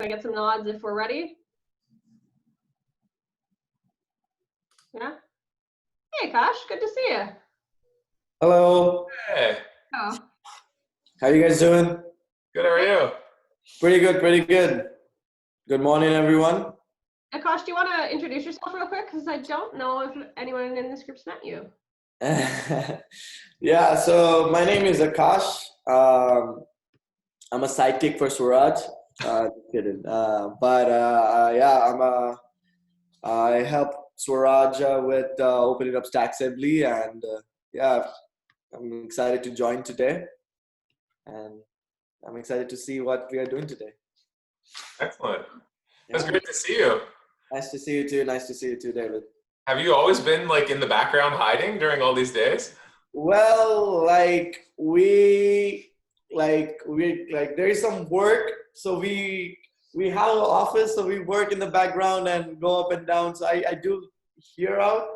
Can I get some nods if we're ready? Yeah. Hey, Akash, good to see you. Hello. Hey, Oh, How you guys doing? good, how are you? Pretty good, pretty good. Good morning, everyone. Akash, do you want to introduce yourself real quick? Because I don't know if anyone in this group's met you. Yeah, so my name is Akash. I'm a sidekick for Swaraj. Just kidding. Yeah, I help Swaraj with opening up Stacksably, and yeah, I'm excited to join today, and I'm excited to see what we are doing today. Excellent. It's Yeah. great to see you. Nice to see you too. Nice to see you too, David. Have you always been like in the background hiding during all these days? Well, there is some work, so we have an office, so we work in the background and go up and down. So I do hear out,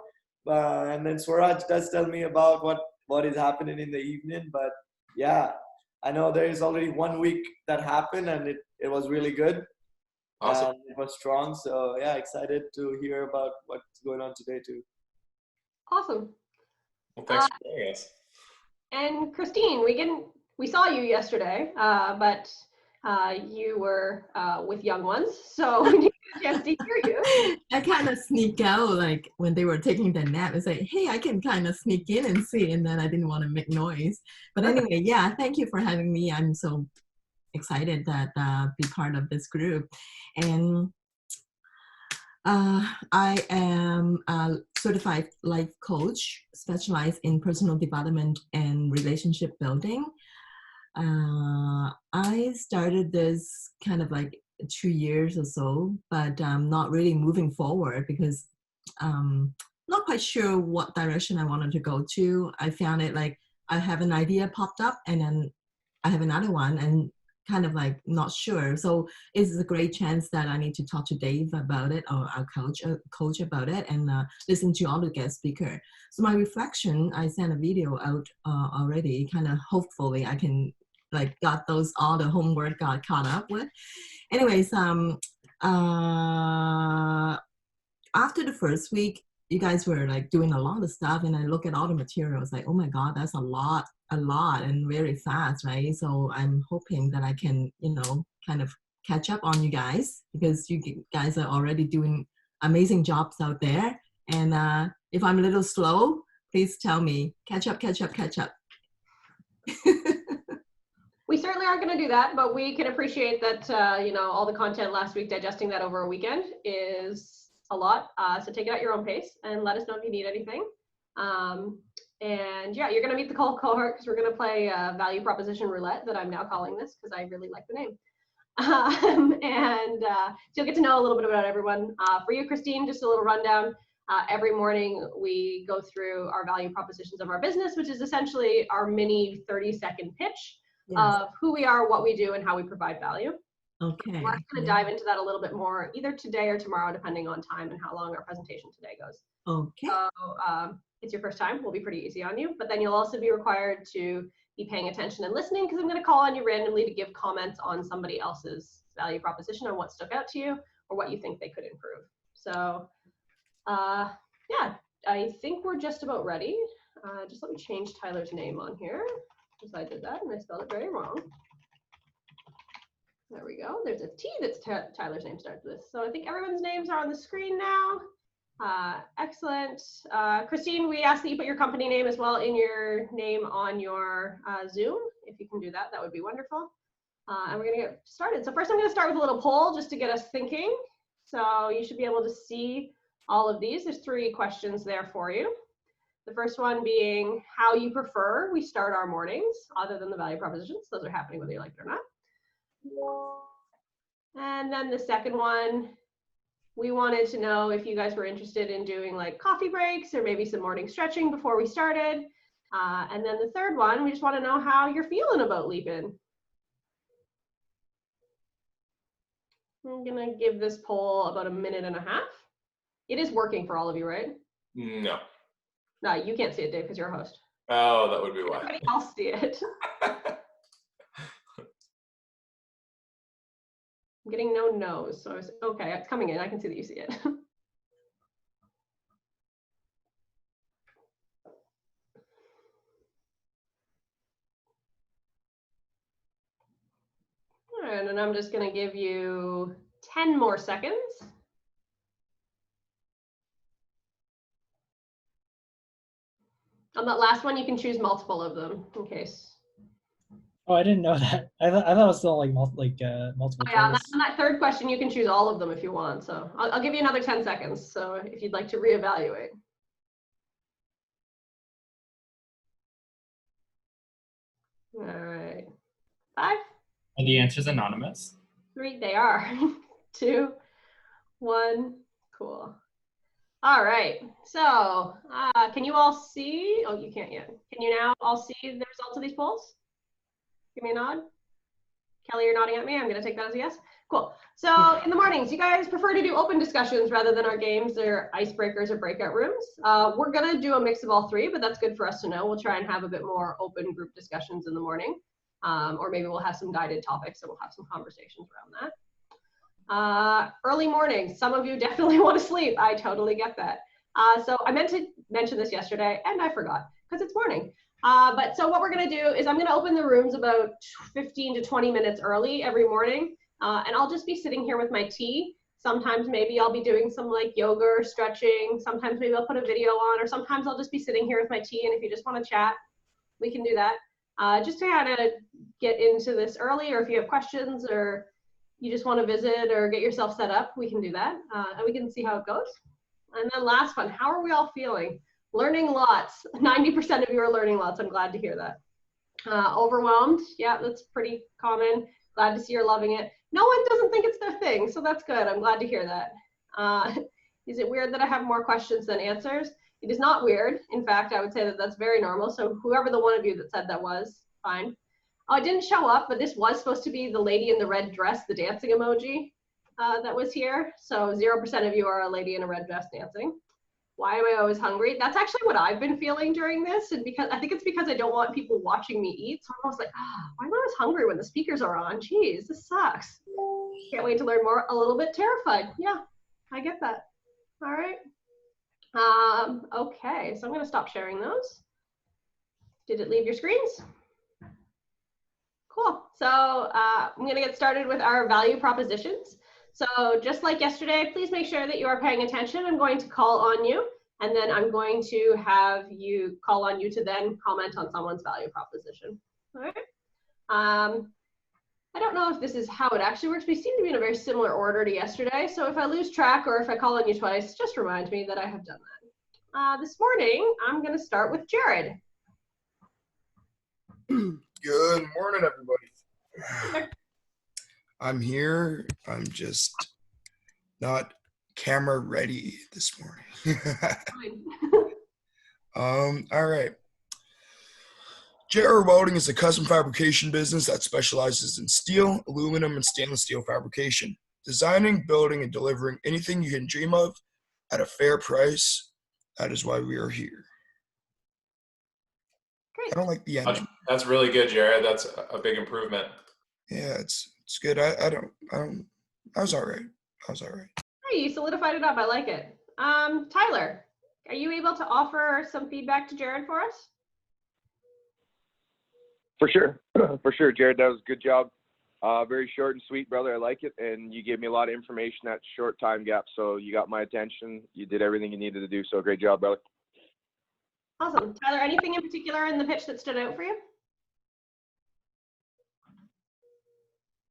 and then Swaraj does tell me about what is happening in the evening. But yeah, I know there is already 1 week that happened, and it was really good. Awesome. And it was strong. So yeah, excited to hear about what's going on today too. Awesome. Well, thanks for joining us. And Christine, we saw you yesterday, but you were with young ones, so we didn't get a chance to hear you. I kind of sneak out, like when they were taking their nap, and say, "Hey, I can kind of sneak in and see," and then I didn't want to make noise. But anyway, yeah, thank you for having me. I'm so excited that be part of this group, and I am a certified life coach, specialized in personal development and relationship building. I started this kind of like 2 years or so, but not really moving forward because not quite sure what direction I wanted to go to. I found it like I have an idea popped up and then I have another one and kind of like not sure. So it's a great chance that I need to talk to Dave about it, or our coach about it, and listen to all the guest speaker. So my reflection, I sent a video out already, kind of hopefully I can like got all the homework got caught up with. Anyways, after the first week, you guys were like doing a lot of stuff, and I look at all the materials like, oh my God, that's a lot and very fast, right? So I'm hoping that I can, kind of catch up on you guys, because you guys are already doing amazing jobs out there. And if I'm a little slow, please tell me, catch up. We certainly aren't going to do that, but we can appreciate that, all the content last week, digesting that over a weekend is a lot. So take it at your own pace and let us know if you need anything. And yeah, you're going to meet the cohort because we're going to play value proposition roulette, that I'm now calling this because I really like the name. So you'll get to know a little bit about everyone. For you, Christine, just a little rundown. Every morning we go through our value propositions of our business, which is essentially our mini 30-second pitch. Yes. Of who we are, what we do, and how we provide value. Okay. We're going to dive into that a little bit more either today or tomorrow, depending on time and how long our presentation today goes. Okay. So it's your first time. We'll be pretty easy on you, but then you'll also be required to be paying attention and listening, because I'm going to call on you randomly to give comments on somebody else's value proposition, on what stuck out to you or what you think they could improve. So yeah, I think we're just about ready. Just let me change Tyler's name on here, because I did that and I spelled it very wrong. There we go. There's a T that's Tyler's name starts with. So I think everyone's names are on the screen now. Excellent. Christine, we ask that you put your company name as well in your name on your Zoom. If you can do that, that would be wonderful. And we're going to get started. So first I'm going to start with a little poll just to get us thinking. So you should be able to see all of these. There's 3 questions there for you. The first one being how you prefer we start our mornings, other than the value propositions. Those are happening whether you like it or not. And then the second one, we wanted to know if you guys were interested in doing like coffee breaks or maybe some morning stretching before we started. And then the third one, we just want to know how you're feeling about Leap In. I'm going to give this poll about 1.5 minutes. It is working for all of you, right? No. No, you can't see it, Dave, because you're a host. Oh, that would be why. Everybody else see it. I'm getting no no's. So okay, it's coming in. I can see that you see it. All right, and I'm just going to give you 10 more seconds. On that last one, you can choose multiple of them in case. Oh, I didn't know that. I thought it was still like multiple Oh, yeah, choice. on that third question, you can choose all of them if you want. So I'll give you another 10 seconds. So if you'd like to reevaluate. All right. 5. Are the answers anonymous? 3, they are. 2, 1, cool. All right, so can you all see? Oh, you can't yet. Can you now all see the results of these polls? Give me a nod. Kelly, you're nodding at me. I'm going to take that as a yes. Cool. So in the mornings, you guys prefer to do open discussions rather than our games or icebreakers or breakout rooms. We're going to do a mix of all three, but that's good for us to know. We'll try and have a bit more open group discussions in the morning, or maybe we'll have some guided topics and we'll have some conversations around that. Early mornings, some of you definitely want to sleep. I totally get that. So I meant to mention this yesterday and I forgot because it's morning. But so what we're going to do is I'm going to open the rooms about 15 to 20 minutes early every morning. And I'll just be sitting here with my tea. Sometimes maybe I'll be doing some like yoga or stretching. Sometimes maybe I'll put a video on, or sometimes I'll just be sitting here with my tea. And if you just want to chat, we can do that. Just to kind of get into this early, or if you have questions or you just want to visit or get yourself set up, we can do that. And we can see how it goes. And then last one, how are we all feeling? Learning lots. 90% of you are learning lots. I'm glad to hear that. Overwhelmed. Yeah, that's pretty common. Glad to see you're loving it. No one doesn't think it's their thing, so that's good. I'm glad to hear that. Is it weird that I have more questions than answers? It is not weird. In fact, I would say that that's very normal. So whoever the one of you that said that was, fine. Oh, it didn't show up, but this was supposed to be the lady in the red dress, the dancing emoji that was here. So 0% of you are a lady in a red dress dancing. Why am I always hungry? That's actually what I've been feeling during this. And because I think it's because I don't want people watching me eat. So I'm always like, why am I always hungry when the speakers are on? Jeez, this sucks. Can't wait to learn more. A little bit terrified. Yeah, I get that. All right. Okay, so I'm going to stop sharing those. Did it leave your screens? Cool. So I'm going to get started with our value propositions. So just like yesterday, please make sure that you are paying attention. I'm going to call on you, and then I'm going to have you call on you to then comment on someone's value proposition. All right. I don't know if this is how it actually works. We seem to be in a very similar order to yesterday. So if I lose track or if I call on you twice, just remind me that I have done that. This morning, I'm going to start with Jared. Good morning, everybody. I'm here. I'm just not camera ready this morning. All right. JR Welding is a custom fabrication business that specializes in steel, aluminum, and stainless steel fabrication. Designing, building, and delivering anything you can dream of at a fair price. That is why we are here. Great. I don't like the ending. That's really good, Jared. That's a big improvement. Yeah, it's good. I was all right. Hey, you solidified it up. I like it. Tyler, are you able to offer some feedback to Jared for us? For sure. For sure, Jared. That was a good job. Very short and sweet, brother. I like it. And you gave me a lot of information that short time gap. So you got my attention. You did everything you needed to do. So great job, brother. Awesome. Tyler, anything in particular in the pitch that stood out for you?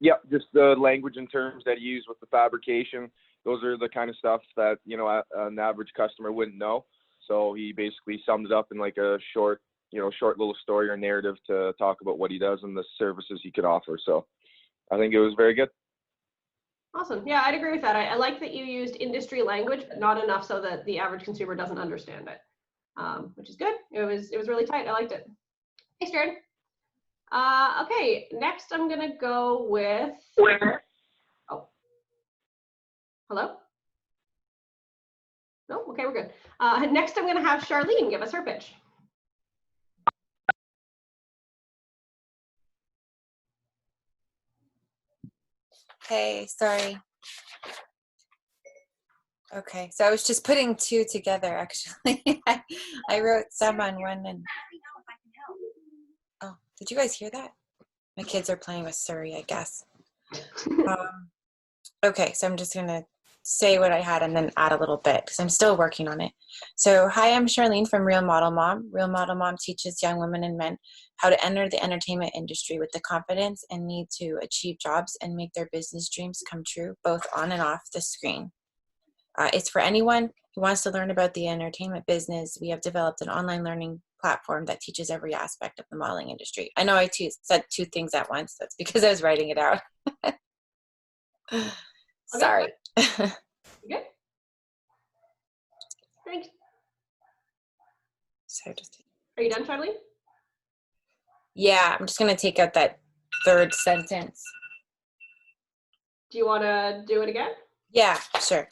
Yeah, just the language and terms that you use with the fabrication. Those are the kind of stuff that, you know, an average customer wouldn't know. So he basically summed it up in like a short little story or narrative to talk about what he does and the services he could offer. So I think it was very good. Awesome. Yeah, I'd agree with that. I like that you used industry language, but not enough so that the average consumer doesn't understand it, which is good. It was really tight. I liked it. Thanks, Jared. Okay, next I'm going to go with... Oh. Hello? No? Okay, we're good. Next I'm going to have Charlene give us her pitch. Hey, sorry. Okay, so I was just putting two together, actually. I wrote some on one and... Oh, did you guys hear that? My kids are playing with Surrey, I guess. Okay, so I'm just going to say what I had and then add a little bit because I'm still working on it. So, hi, I'm Charlene from Real Model Mom. Real Model Mom teaches young women and men how to enter the entertainment industry with the confidence and need to achieve jobs and make their business dreams come true, both on and off the screen. It's for anyone who wants to learn about the entertainment business. We have developed an online learning platform that teaches every aspect of the modeling industry. I know I said two things at once. That's because I was writing it out. Sorry. Okay. Good. Thanks. So just, Are you done, Charlie? yeah, I'm just going to take out that third sentence. Do you want to do it again? Yeah, sure.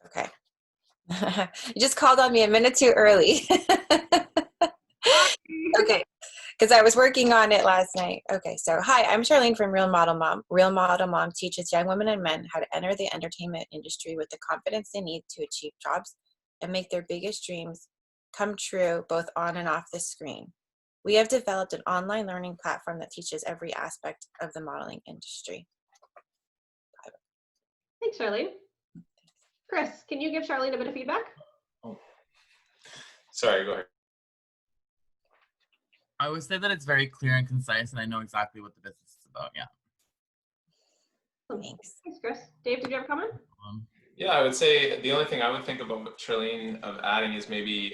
Okay. You just called on me a minute too early. Okay, because I was working on it last night. Okay, so hi, I'm Charlene from Real Model Mom. Real Model Mom teaches young women and men how to enter the entertainment industry with the confidence they need to achieve jobs and make their biggest dreams come true, both on and off the screen. We have developed an online learning platform that teaches every aspect of the modeling industry. Thanks, Charlene. Chris, can you give Charlene a bit of feedback? Oh. Sorry, go ahead. I would say that it's very clear and concise, and I know exactly what the business is about. Yeah. Thanks. Thanks, Chris. Dave, did you have a comment? Yeah, I would say the only thing I would think about Charlene of adding is maybe,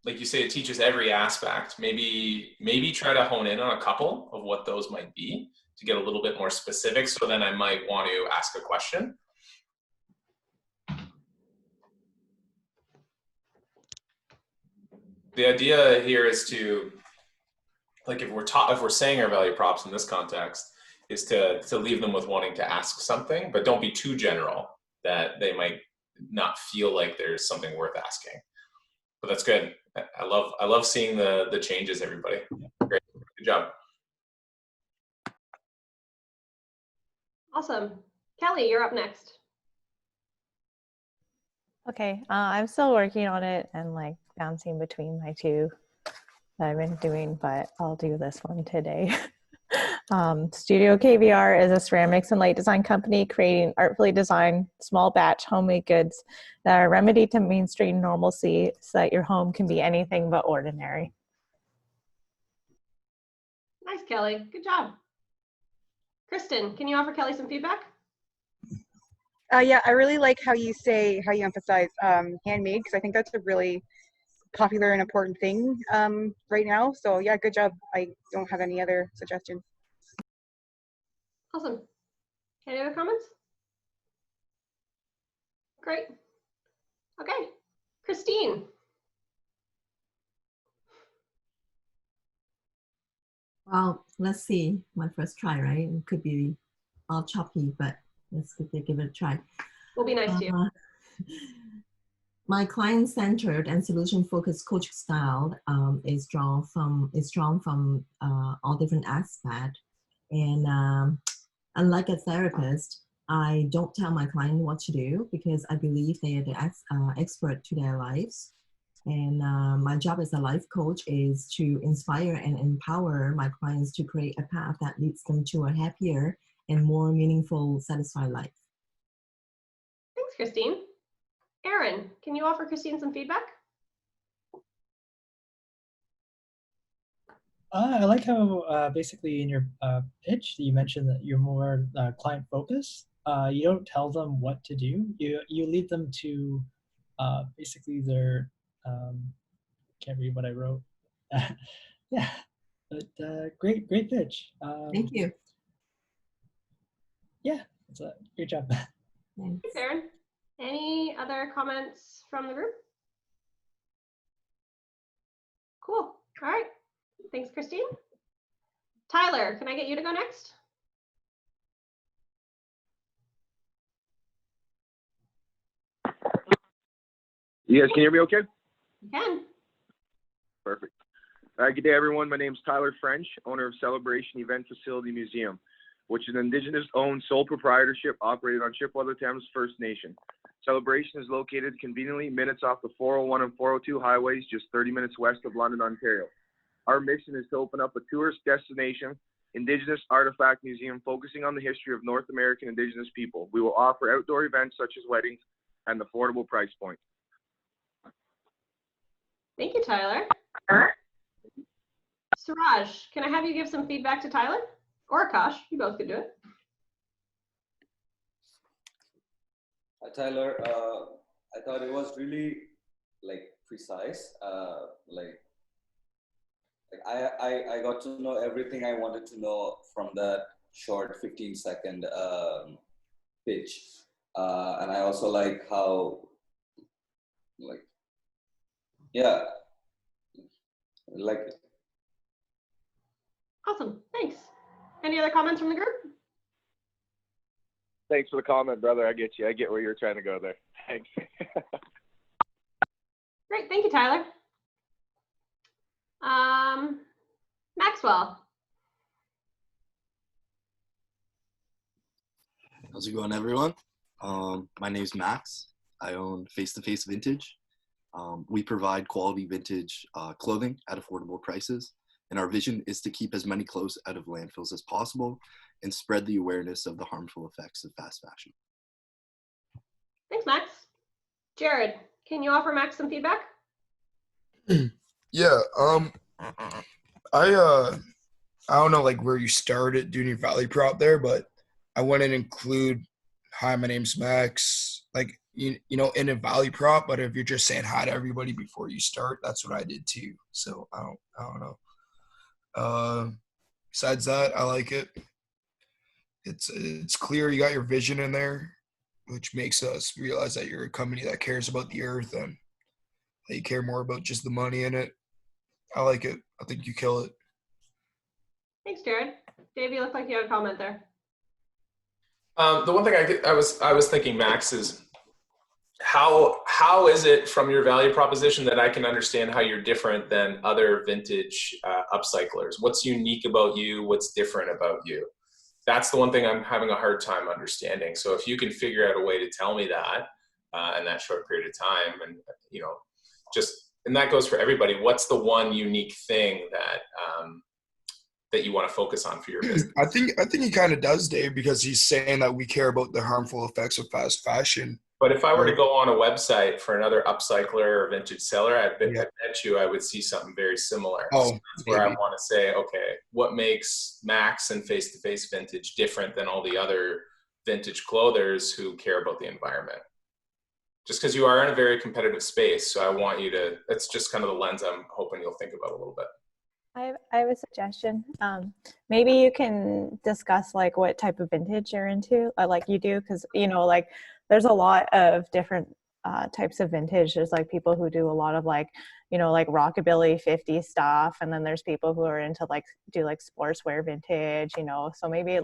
like you say, it teaches every aspect. Maybe try to hone in on a couple of what those might be to get a little bit more specific. So then I might want to ask a question. The idea here is to, like, if we're saying our value props in this context, is to leave them with wanting to ask something, but don't be too general that they might not feel like there's something worth asking. But that's good. I love seeing the changes, everybody. Great, good job. Awesome. Kelly, you're up next. Okay, I'm still working on it and like bouncing between my two that I've been doing, but I'll do this one today. Studio KVR is a ceramics and light design company creating artfully designed small batch homemade goods that are a remedy to mainstream normalcy so that your home can be anything but ordinary. Nice, Kelly. Good job. Kristen, can you offer Kelly some feedback? Yeah, I really like how you emphasize handmade, because I think that's a really popular and important thing right now. So yeah, good job. I don't have any other suggestions. Awesome. Any other comments? Great. Okay. Christine. Well, let's see. My first try, right? It could be all choppy, but let's give it a try. We'll be nice to you. My client-centered and solution-focused coaching style is drawn from all different aspects. And unlike a therapist, I don't tell my client what to do because I believe they are the expert to their lives. And my job as a life coach is to inspire and empower my clients to create a path that leads them to a happier and more meaningful, satisfied life. Thanks, Christine. Erin, can you offer Christine some feedback? I like how basically in your pitch you mentioned that you're more client focused. You don't tell them what to do. You lead them to basically their can't read what I wrote. Yeah, but great pitch. Thank you. Yeah, it's a great job. Thanks. Thanks, Erin. Any other comments from the group? Cool. All right. Thanks, Christine. Tyler, can I get you to go next? You guys can hear me okay? You can. Perfect. Good day, everyone. My name is Tyler French, owner of Celebration Event Facility Museum. which is an Indigenous-owned sole proprietorship operated on Chippewa Thames First Nation. Celebration is located conveniently minutes off the 401 and 402 highways, just 30 minutes west of London, Ontario. Our mission is to open up a tourist destination, Indigenous Artifact Museum, focusing on the history of North American Indigenous people. We will offer outdoor events such as weddings at an affordable price point. Thank you, Tyler. Suraj, can I have you give some feedback to Tyler? Or Akash, you both could do it. Tyler, I thought it was really precise. I got to know everything I wanted to know from that short 15-second pitch, and I also like how it. Awesome, thanks. Any other comments from the group? Thanks for the comment, brother. I get you. I get where you're trying to go there. Thanks. Great, thank you, Tyler. Maxwell. How's it going, everyone? My name's Max. I own Face to Face Vintage. We provide quality vintage clothing at affordable prices, and our vision is to keep as many clothes out of landfills as possible and spread the awareness of the harmful effects of fast fashion. Thanks, Max. Jared, can you offer Max some feedback? Yeah, I don't know where you started doing your value prop there, but I wouldn't include hi, my name's Max, in a value prop. But if you're just saying hi to everybody before you start, that's what I did too. So I don't know. Besides that, I like it. It's clear you got your vision in there, which makes us realize that you're a company that cares about the earth and that you care more about just the money in it. I like it. I think you kill it. Thanks, Jared. Dave, you look like you had a comment there. The one thing I was thinking, Max, is how is it from your value proposition that I can understand how you're different than other vintage upcyclers? What's unique about you? What's different about you? That's the one thing I'm having a hard time understanding. So if you can figure out a way to tell me that in that short period of time, and and that goes for everybody. What's the one unique thing that you want to focus on for your business? I think he kind of does, Dave, because he's saying that we care about the harmful effects of fast fashion. But if I were to go on a website for another upcycler or vintage seller, I bet you I would see something very similar. Oh, so that's where I want to say, okay, what makes Max and Face to Face Vintage different than all the other vintage clothers who care about the environment? Just because you are in a very competitive space, so I want you to. That's just kind of the lens I'm hoping you'll think about a little bit. I have a suggestion. Maybe you can discuss what type of vintage you're into, like you do, because there's a lot of different types of vintage. There's people who do a lot of rockabilly 50s stuff, and then there's people who are into do sportswear vintage. So maybe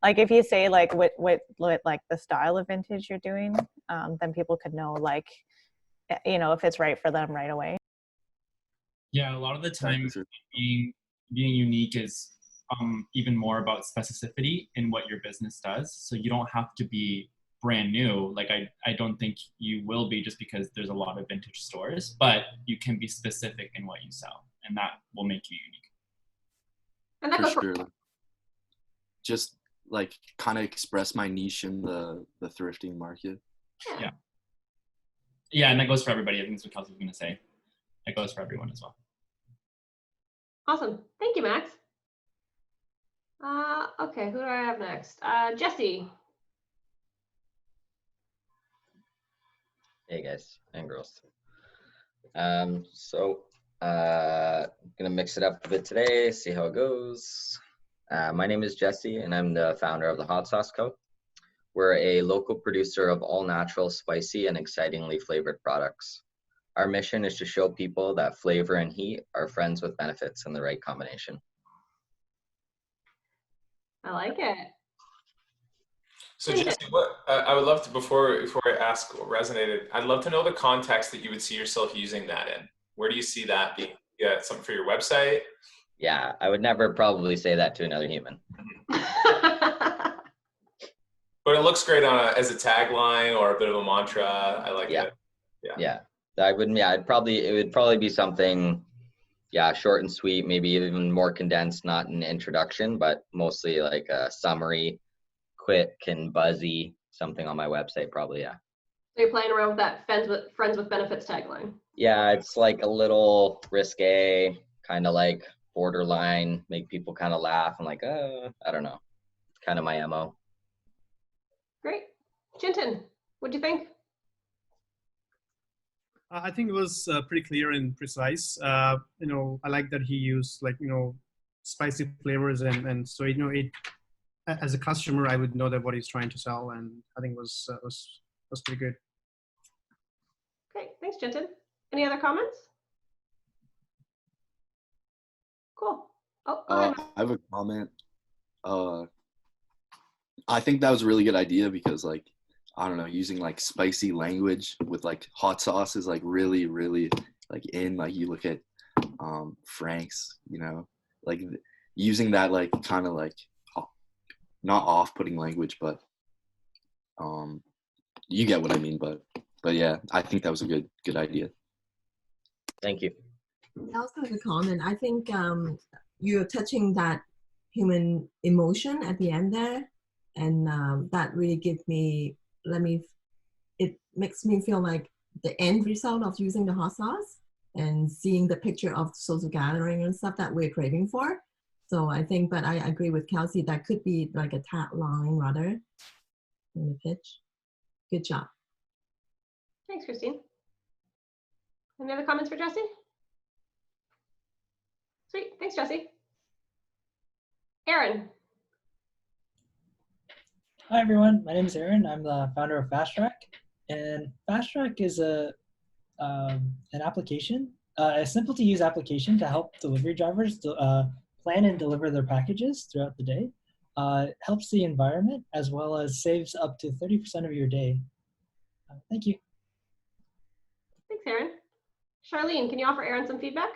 if you say what the style of vintage you're doing, then people could know if it's right for them right away. Yeah, a lot of the time being unique is even more about specificity in what your business does. So you don't have to be brand new. I don't think you will be, just because there's a lot of vintage stores, but you can be specific in what you sell, and that will make you unique. And that goes for sure. Just kind of express my niche in the thrifting market. Yeah, and that goes for everybody. I think that's what Kelsey was going to say. That goes for everyone as well. Awesome. Thank you, Max. Okay, who do I have next? Jesse. Hey guys and girls. Gonna mix it up a bit today, see how it goes. My name is Jesse, and I'm the founder of the Hot Sauce Co. We're a local producer of all natural, spicy, and excitingly flavored products. Our mission is to show people that flavor and heat are friends with benefits in the right combination. I like it. So Jesse, what I would love to, before I ask what resonated, I'd love to know the context that you would see yourself using that in. Where do you see that being? Yeah, something for your website? Yeah, I would never probably say that to another human. But it looks great as a tagline or a bit of a mantra. I like it. Yeah. It would probably be something, short and sweet, maybe even more condensed, not an introduction, but mostly like a summary, quick and buzzy, something on my website probably, So you're playing around with that friends with benefits tagline. Yeah, it's like a little risque, kind of like borderline, make people kind of laugh. I'm like, I don't know. It's kind of my MO. Great. Chintan, what'd you think? I think it was pretty clear and precise. I like that he used spicy flavors, and so it as a customer I would know that what he's trying to sell, and I think it was pretty good. Great, thanks, Chintan. Any other comments? Cool. Oh, go ahead. I have a comment. I think that was a really good idea because I don't know, using spicy language with hot sauce is really, really in. You look at Frank's, using that kind of not off-putting language, but you get what I mean. But yeah, I think that was a good idea. Thank you. I also have a comment. I think you're touching that human emotion at the end there, and that really it makes me feel like the end result of using the hot sauce and seeing the picture of social gathering and stuff that we're craving for. So I think, but I agree with Kelsey, that could be like a tagline rather than a pitch. Good job. Thanks, Christine. Any other comments for Jesse? Sweet, thanks, Jesse. Aaron. Hi everyone, my name is Aaron. I'm the founder of Fast Track, and Fast Track is an application, a simple to use application to help delivery drivers plan and deliver their packages throughout the day. It helps the environment as well as saves up to 30% of your day. Thank you. Thanks, Aaron. Charlene, can you offer Aaron some feedback?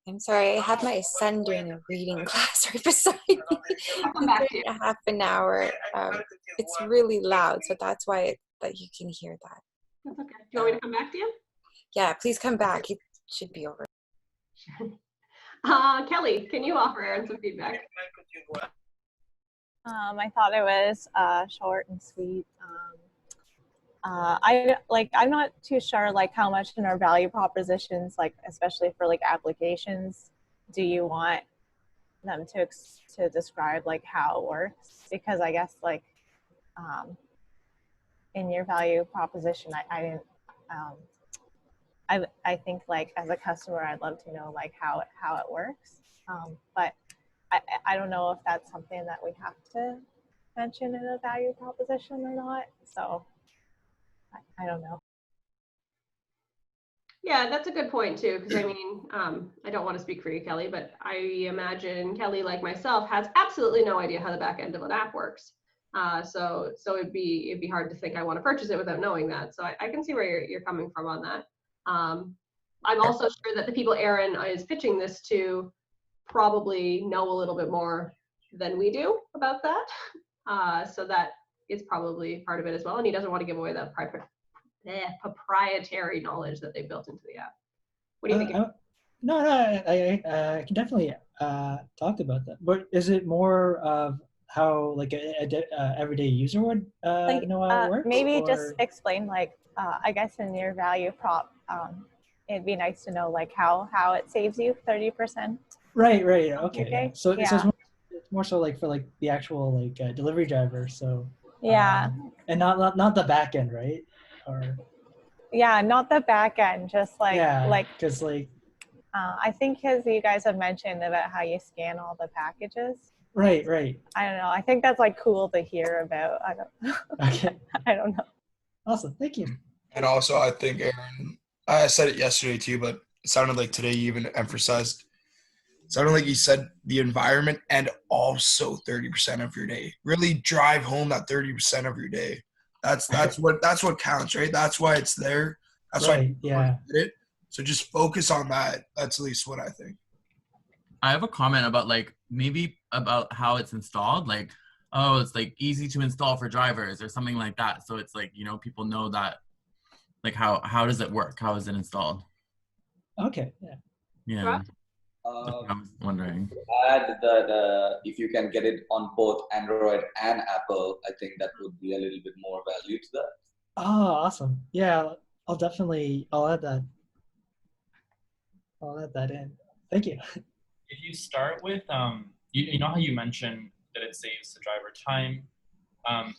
I'm sorry, I had my son doing a reading class right beside me. I'll come back to you. A half an hour. It's really loud, so that's why that you can hear that. That's okay. Do you want me to come back to you? Yeah, please come back. It should be over. Kelly, can you offer Aaron some feedback? I thought it was short and sweet. I'm not too sure how much in our value propositions, especially for applications, do you want them to describe how it works? Because I guess in your value proposition, I didn't. I think as a customer, I'd love to know how it works. But I don't know if that's something that we have to mention in a value proposition or not. So I don't know. Yeah, that's a good point too, because I mean, I don't want to speak for you, Kelly, but I imagine Kelly, like myself, has absolutely no idea how the back end of an app works. So it'd be hard to think I want to purchase it without knowing that. So I can see where you're coming from on that. I'm also sure that the people Aaron is pitching this to probably know a little bit more than we do about that. So that is probably part of it as well. And he doesn't want to give away that proprietary knowledge that they built into the app. What do you think? No, I can definitely talk about that. But is it more of how a everyday user would know how it works? Maybe just explain I guess in your value prop, it'd be nice to know how it saves you 30%. Right. Okay. Okay. So it's more so for the actual delivery driver. So yeah. And not the back end, right? Or yeah, not the back end, just because I think you guys have mentioned about how you scan all the packages. Right. I don't know. I think that's cool to hear about. Okay. I don't know. Awesome. Thank you. And also, I think, Aaron, I said it yesterday too, but it sounded like today you even emphasized. It sounded like you said the environment and also 30% of your day. Really drive home that 30% of your day. That's what counts, right? That's why it's there. That's why yeah. did it. So just focus on that. That's at least what I think. I have a comment about like maybe about how it's installed. Like, oh, it's like easy to install for drivers or something like that. So it's like, you know, people know that. Like how does it work? How is it installed? Okay. Yeah. Yeah. I was wondering. Add that if you can get it on both Android and Apple, I think that would be a little bit more value to that. Oh, awesome. Yeah, I'll add that. I'll add that in. Thank you. If you start with, you know how you mentioned that it saves the driver time.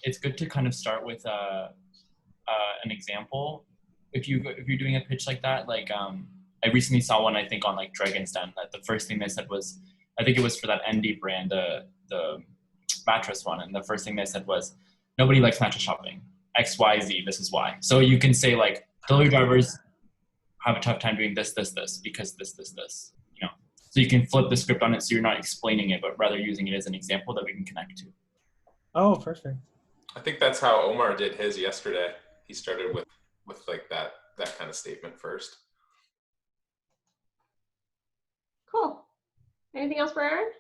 It's good to kind of start with an example. If you're doing a pitch like that, like I recently saw one, I think on like Dragon's Den, that the first thing they said was, I think it was for that ND brand, the mattress one, and the first thing they said was, nobody likes mattress shopping. X, Y, Z, this is why. So you can say like, delivery drivers have a tough time doing this, this, this, because this, you know. So you can flip the script on it so you're not explaining it, but rather using it as an example that we can connect to. Oh, perfect. I think that's how Omar did his yesterday. He started with like that kind of statement first. Cool. Anything else for Aaron?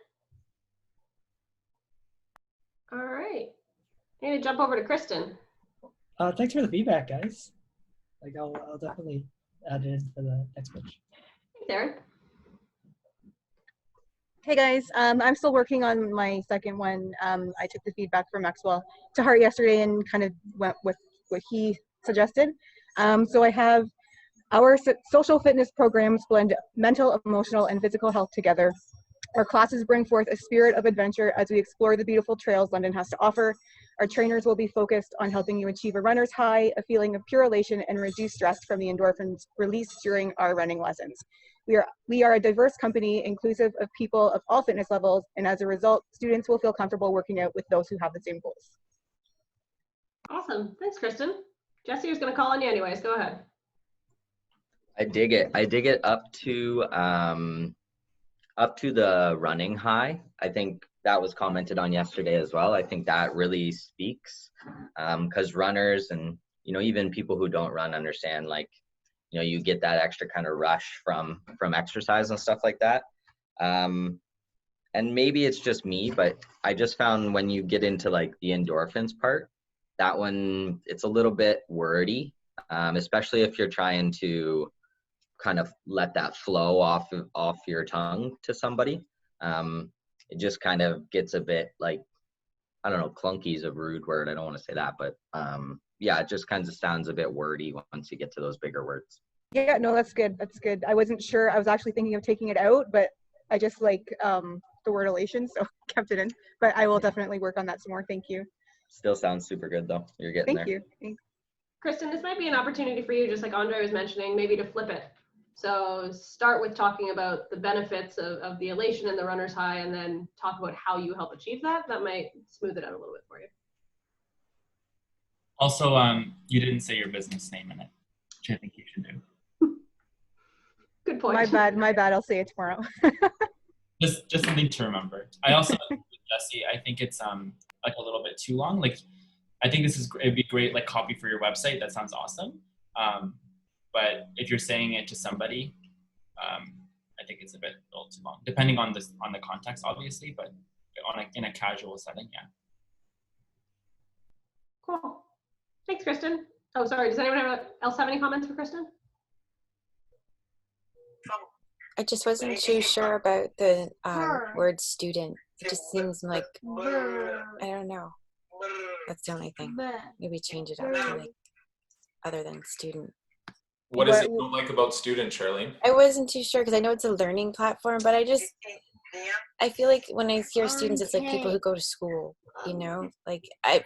All right. I need to jump over to Kristen. Thanks for the feedback, guys. Like I'll definitely add it in for the next pitch. Thanks, Aaron. Hey guys, I'm still working on my second one. I took the feedback from Maxwell to heart yesterday and kind of went with what he suggested. So I have our social fitness programs blend mental, emotional, and physical health together. Our classes bring forth a spirit of adventure as we explore the beautiful trails London has to offer. Our trainers will be focused on helping you achieve a runner's high, a feeling of pure elation, and reduce stress from the endorphins released during our running lessons. We are a diverse company, inclusive of people of all fitness levels, and as a result, students will feel comfortable working out with those who have the same goals. Awesome. Thanks, Kristen. Jesse was going to call on you anyways. Go ahead. I dig it. I dig it up to the running high. I think that was commented on yesterday as well. I think that really speaks because runners and, you know, even people who don't run understand, like, you know, you get that extra kind of rush from exercise and stuff like that. And maybe it's just me, but I just found when you get into like the endorphins part, that one, it's a little bit wordy, especially if you're trying to kind of let that flow off your tongue to somebody. It just kind of gets a bit like, I don't know, clunky is a rude word. I don't want to say that, but yeah, it just kind of sounds a bit wordy once you get to those bigger words. Yeah, no, that's good. That's good. I wasn't sure. I was actually thinking of taking it out, but I just like the word elation, so kept it in. But I will definitely work on that some more. Thank you. Still sounds super good though. You're getting there. Thank you. Thanks. Kristen, this might be an opportunity for you, just like Andre was mentioning, maybe to flip it. So start with talking about the benefits of the elation and the runner's high, and then talk about how you help achieve that. That might smooth it out a little bit for you. Also, you didn't say your business name in it, which I think you should do. Good point. My bad. I'll say it tomorrow. just something to remember. I also, with Jesse, I think it's like a little bit too long. Like, I think it'd be great like copy for your website. That sounds awesome. But if you're saying it to somebody, I think it's a little too long, depending on the context, obviously, but in a casual setting, yeah. Cool. Thanks, Kristen. Oh, sorry. Does anyone else have any comments for Kristen? I just wasn't too sure about the word student. It just seems like, I don't know. That's the only thing. Maybe change it up to like other than student. What is it you don't like about student, Charlene? I wasn't too sure because I know it's a learning platform, but I feel like when I hear students, it's like people who go to school, you know, I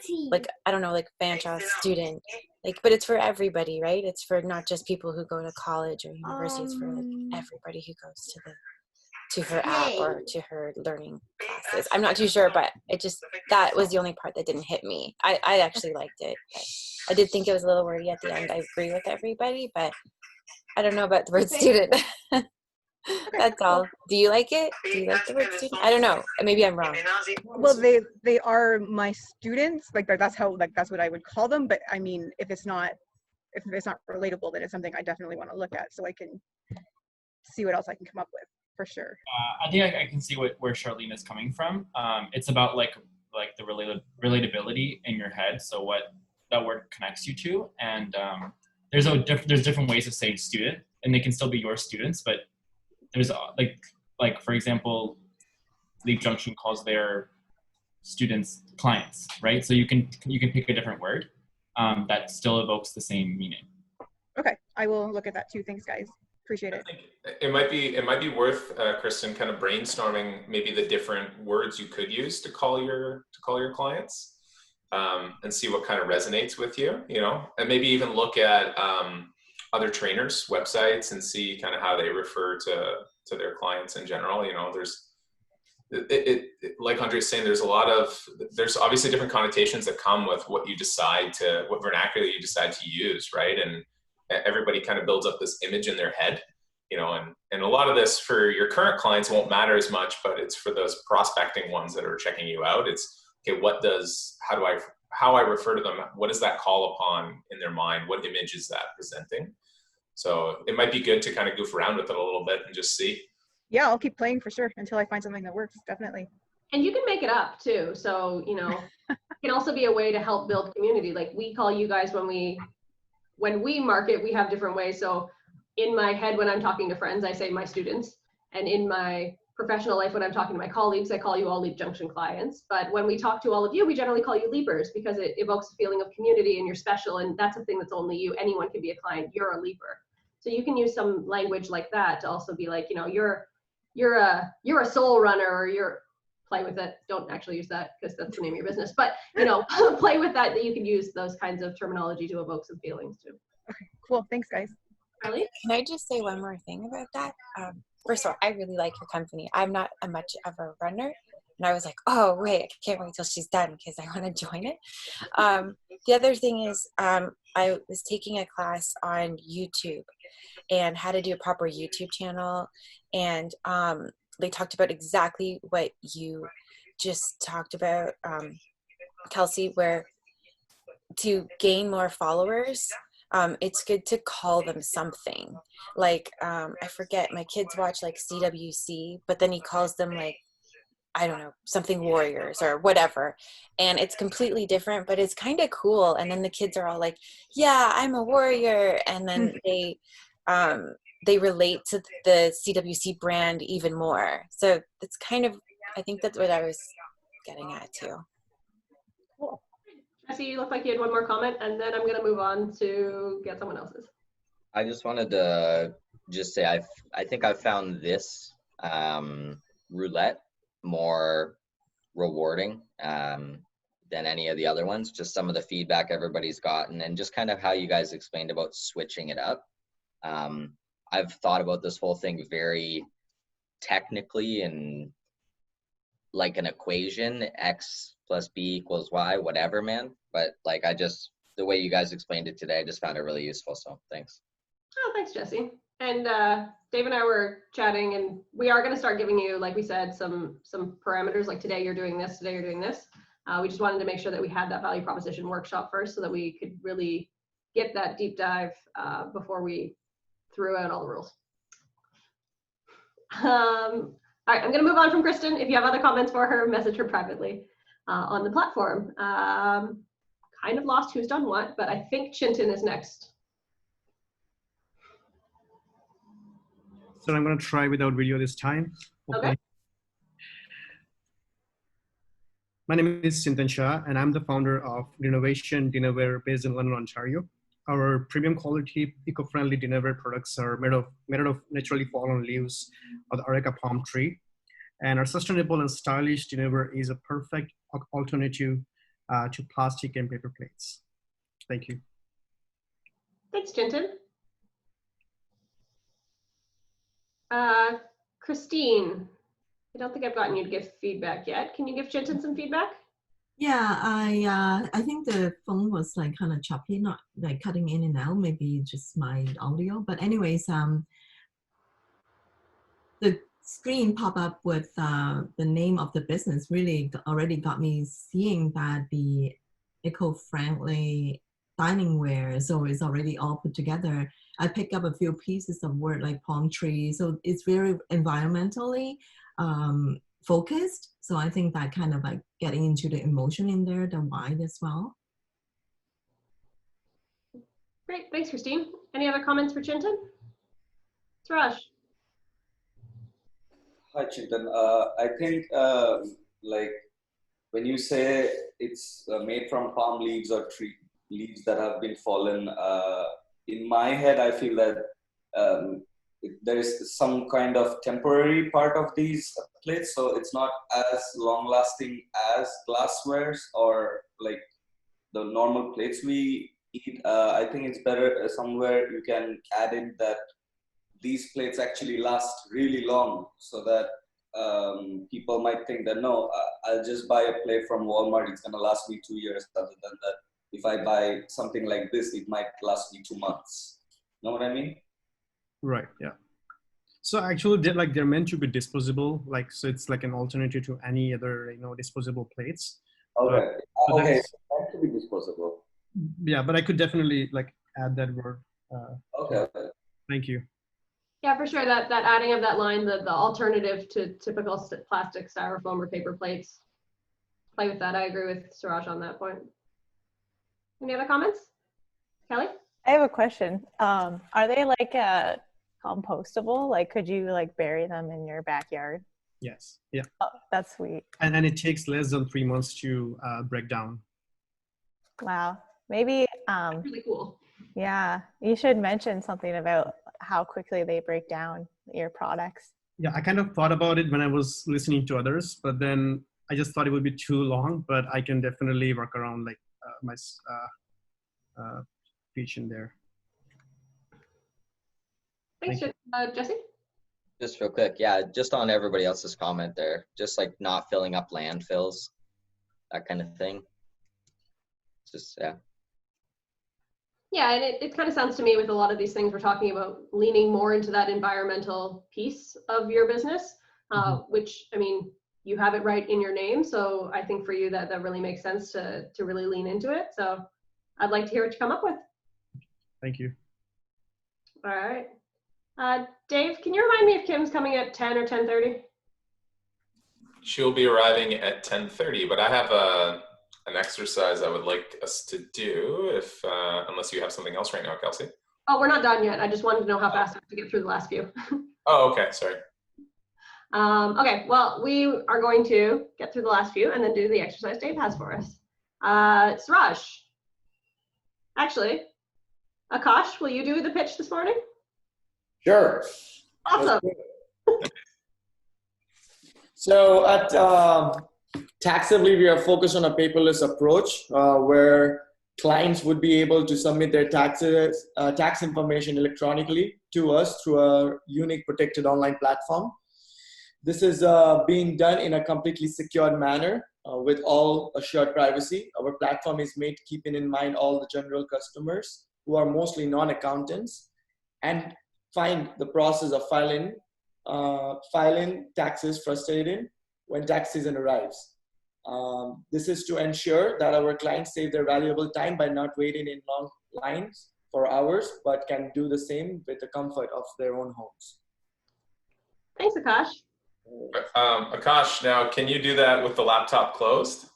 don't know, like franchise student, like, but it's for everybody, right? It's for not just people who go to college or university. It's for like everybody who goes to her app or to her learning classes. I'm not too sure, but that was the only part that didn't hit me. I actually liked it. I did think it was a little wordy at the end. I agree with everybody, but I don't know about the word student. That's all. Do you like it? Do you like the word student? I don't know. Maybe I'm wrong. Well, they are my students. Like that's what I would call them. But I mean, if it's not if it's not relatable, then it's something I definitely want to look at so I can see what else I can come up with for sure. I think I can see where Charlene is coming from. It's about like the relatability in your head. So what that word connects you to, and there's different ways of saying student, and they can still be your students, but there's like for example, Leap Junction calls their students clients, right? So you can pick a different word that still evokes the same meaning. Okay, I will look at that too. Thanks, guys. Appreciate it. It might be worth Kristen kind of brainstorming maybe the different words you could use to call your clients, and see what kind of resonates with you, you know, and maybe even look at other trainers' websites and see kind of how they refer to their clients in general. You know, there's like Andre's saying, there's obviously different connotations that come with what vernacular you decide to use, right? And everybody kind of builds up this image in their head, you know, and a lot of this for your current clients won't matter as much, but it's for those prospecting ones that are checking you out. It's, okay, how I refer to them, what does that call upon in their mind? What image is that presenting? So it might be good to kind of goof around with it a little bit and just see. Yeah, I'll keep playing for sure until I find something that works, definitely. And you can make it up too. So, you know, it can also be a way to help build community. Like we call you guys when we market, we have different ways. So in my head, when I'm talking to friends, I say my students. And in my professional life, when I'm talking to my colleagues, I call you all Leap Junction clients. But when we talk to all of you, we generally call you Leapers because it evokes a feeling of community and you're special. And that's a thing that's only you. Anyone can be a client. You're a Leaper. So you can use some language like that to also be like, you know, you're a soul runner, or play with it. Don't actually use that because that's the name of your business. But, you know, play with that you can use those kinds of terminology to evoke some feelings too. Okay, cool. Thanks, guys. Carly? Can I just say one more thing about that? First of all, I really like your company. I'm not much of a runner. And I was like, oh, wait, I can't wait till she's done because I want to join it. The other thing is I was taking a class on YouTube and how to do a proper YouTube channel. And they talked about exactly what you just talked about, Kelsey, where to gain more followers, it's good to call them something. Like, I forget, my kids watch like CWC, but then he calls them like, I don't know, something warriors or whatever. And it's completely different, but it's kind of cool. And then the kids are all like, yeah, I'm a warrior. And then they relate to the CWC brand even more. So it's kind of, I think that's what I was getting at too. Cool. Jesse, you look like you had one more comment, and then I'm going to move on to get someone else's. I just wanted to just say I think I've found this roulette more rewarding than any of the other ones. Just some of the feedback everybody's gotten, and just kind of how you guys explained about switching it up. I've thought about this whole thing very technically and like an equation, X plus B equals Y, whatever, man. But like the way you guys explained it today, I just found it really useful. So thanks. Oh, thanks, Jesse. And Dave and I were chatting, and we are going to start giving you, like we said, some parameters. Like today you're doing this, today you're doing this. We just wanted to make sure that we had that value proposition workshop first so that we could really get that deep dive before we threw out all the rules. All right, I'm going to move on from Kristen. If you have other comments for her, message her privately on the platform. Kind of lost who's done what, but I think Chintan is next. So I'm going to try without video this time. Okay. My name is Chintan Shah, and I'm the founder of Innovation Dinnerware based in London, Ontario. Our premium quality, eco-friendly dinnerware products are made out of naturally fallen leaves of the areca palm tree. And our sustainable and stylish dinnerware is a perfect alternative to plastic and paper plates. Thank you. Thanks, Chintan. Christine, I don't think I've gotten you to give feedback yet. Can you give Chintan some feedback? Yeah, I think the phone was like kind of choppy, not like cutting in and out, maybe just my audio. But anyways, the screen pop up with the name of the business really already got me seeing that the eco-friendly dining ware, so it's already all put together. I pick up a few pieces of wood like palm tree, so it's very environmentally focused. So I think that kind of like getting into the emotion in there, the why as well. Great, thanks, Christine. Any other comments for Chintan? Suraj. Hi, Chintan. I think like when you say it's made from palm leaves or tree leaves that have been fallen, in my head, I feel that there is some kind of temporary part of these plates, so it's not as long lasting as glasswares or like the normal plates we eat. I think it's better somewhere you can add in that these plates actually last really long, so that people might think that no, I'll just buy a plate from Walmart, it's gonna last me 2 years, other than that if I buy something like this, it might last me 2 months. Know what I mean? Right, yeah. So actually they're meant to be disposable, like, so it's like an alternative to any other, you know, disposable plates. Okay, okay, That's, so meant to be disposable. yeah, but I could definitely like add that word. Okay. Thank you. Yeah, for sure. That adding of that line, the alternative to typical plastic, styrofoam, or paper plates. Play with that. I agree with Suraj on that point. Any other comments? Kelly? I have a question. Are they like compostable? Like, could you like bury them in your backyard? Yes. Yeah. Oh, that's sweet. And it takes less than 3 months to break down. Wow. Maybe. Really cool. Yeah, you should mention something about how quickly they break down your products. Yeah, I kind of thought about it when I was listening to others, but then I just thought it would be too long. But I can definitely work around like my speech in there. Thanks, Jesse. Just real quick, yeah, just on everybody else's comment there, just like not filling up landfills, that kind of thing. Just, yeah. Yeah, and it kind of sounds to me with a lot of these things we're talking about leaning more into that environmental piece of your business, which, I mean, you have it right in your name. So I think for you that really makes sense to really lean into it. So I'd like to hear what you come up with. Thank you. All right. Dave, can you remind me if Kim's coming at 10 or 10:30? She'll be arriving at 10:30, but I have an exercise I would like us to do, if unless you have something else right now, Kelsey. Oh, we're not done yet. I just wanted to know how fast I have to get through the last few. Oh, okay, sorry. Okay, well, we are going to get through the last few and then do the exercise Dave has for us. Suraj, actually, Akash, will you do the pitch this morning? Sure. Awesome. So at Taxably, we are focused on a paperless approach where clients would be able to submit their taxes, tax information electronically to us through a unique protected online platform. This is being done in a completely secured manner with all assured privacy. Our platform is made keeping in mind all the general customers who are mostly non-accountants and find the process of filing taxes frustrating when tax season arrives. This is to ensure that our clients save their valuable time by not waiting in long lines for hours, but can do the same with the comfort of their own homes. Thanks, Akash. Akash, now can you do that with the laptop closed?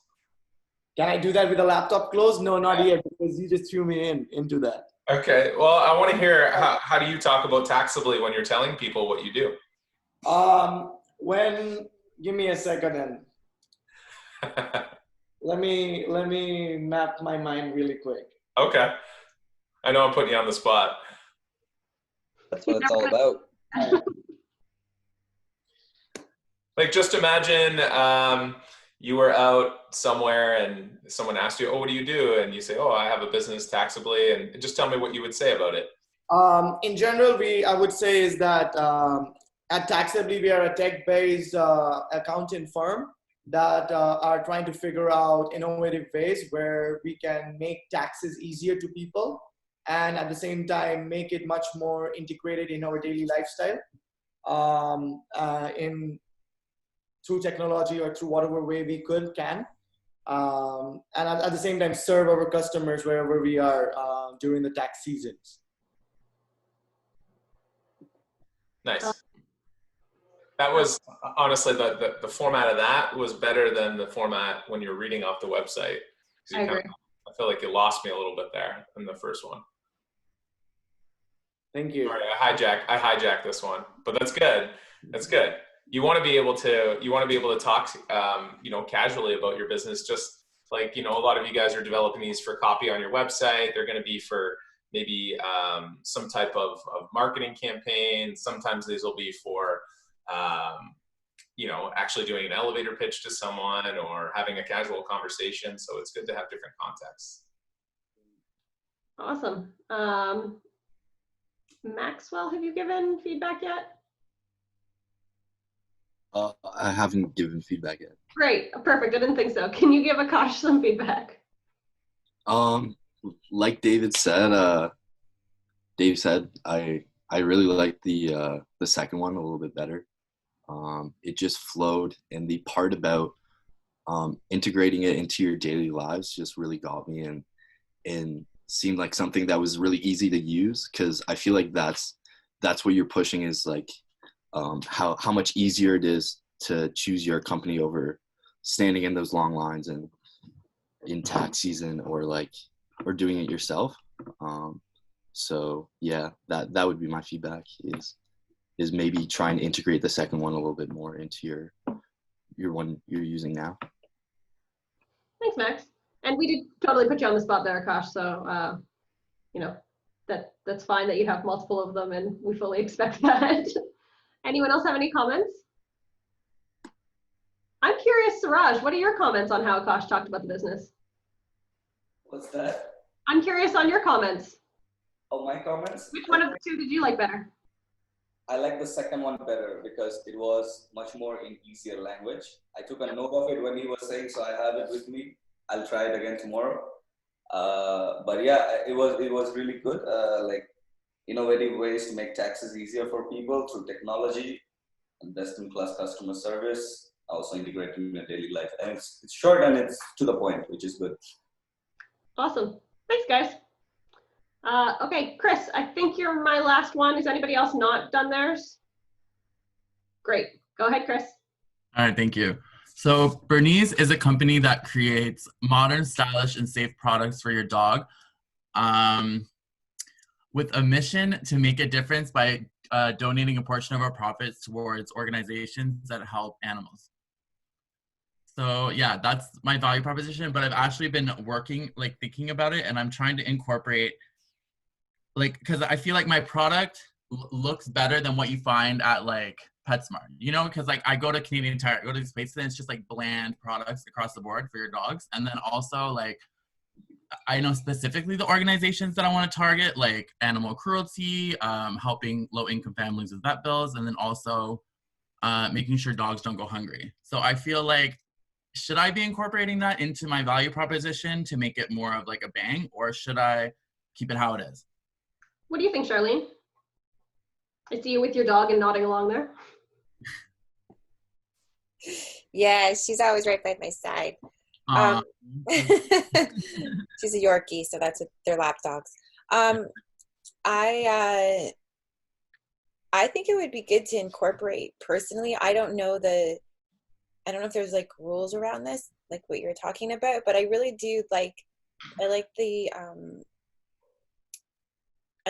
Can I do that with the laptop closed? No, not yet, because you just threw me into that. Okay, well, I want to hear how do you talk about Taxably when you're telling people what you do? Give me a second then. let me map my mind really quick. Okay. I know I'm putting you on the spot. That's what it's all about. Like, just imagine you were out somewhere and someone asked you, oh, what do you do? And you say, oh, I have a business, Taxably. And just tell me what you would say about it. In general, I would say is that at Taxably, we are a tech-based accounting firm that are trying to figure out innovative ways where we can make taxes easier to people and at the same time make it much more integrated in our daily lifestyle through technology or through whatever way we can. and at the same time serve our customers wherever we are during the tax seasons. Nice. That was honestly the format of that was better than the format when you're reading off the website. I agree. I feel like you lost me a little bit there in the first one. Thank you. Sorry, I hijacked this one, but that's good. That's good. You want to be able to talk, casually about your business. Just like, a lot of you guys are developing these for copy on your website. They're going to be for maybe some type of marketing campaign. Sometimes these will be for, actually doing an elevator pitch to someone or having a casual conversation. So it's good to have different contexts. Awesome. Maxwell, have you given feedback yet? I haven't given feedback yet. Great, perfect. I didn't think so. Can you give Akash some feedback? Like David said, I really liked the second one a little bit better. It just flowed, and the part about integrating it into your daily lives just really got me, and seemed like something that was really easy to use, because I feel like that's what you're pushing is like how much easier it is to choose your company over standing in those long lines and in tax season or doing it yourself. So yeah, that would be my feedback is maybe try and integrate the second one a little bit more into your one you're using now. Thanks, Max. And we did totally put you on the spot there, Akash. So, that's fine that you have multiple of them, and we fully expect that. Anyone else have any comments? I'm curious, Suraj, what are your comments on how Akash talked about the business? What's that? I'm curious on your comments. Oh, my comments? Which one of the two did you like better? I like the second one better because it was much more in easier language. I took a note of it when he was saying, so I have it with me. I'll try it again tomorrow. But yeah, it was really good. Innovative ways to make taxes easier for people through technology and best-in-class customer service, also integrated in your daily life. And it's short and it's to the point, which is good. Awesome. Thanks, guys. Okay, Chris, I think you're my last one. Is anybody else not done theirs? Great. Go ahead, Chris. All right, thank you. So Bernice is a company that creates modern, stylish, and safe products for your dog, with a mission to make a difference by donating a portion of our profits towards organizations that help animals. So yeah, that's my value proposition, but I've actually been working, thinking about it, and I'm trying to incorporate, because I feel like my product looks better than what you find at PetSmart, because I go to Canadian Tire, I go to these places, and it's just bland products across the board for your dogs. And then also I know specifically the organizations that I want to target, like animal cruelty, helping low-income families with vet bills, and then also making sure dogs don't go hungry. So I feel like, should I be incorporating that into my value proposition to make it more of a bang, or should I keep it how it is? What do you think, Charlene? I see you with your dog and nodding along there. Yeah, she's always right by my side. She's a Yorkie, so they're lap dogs. I think it would be good to incorporate. Personally, I don't know if there's rules around this, like what you're talking about, but I really do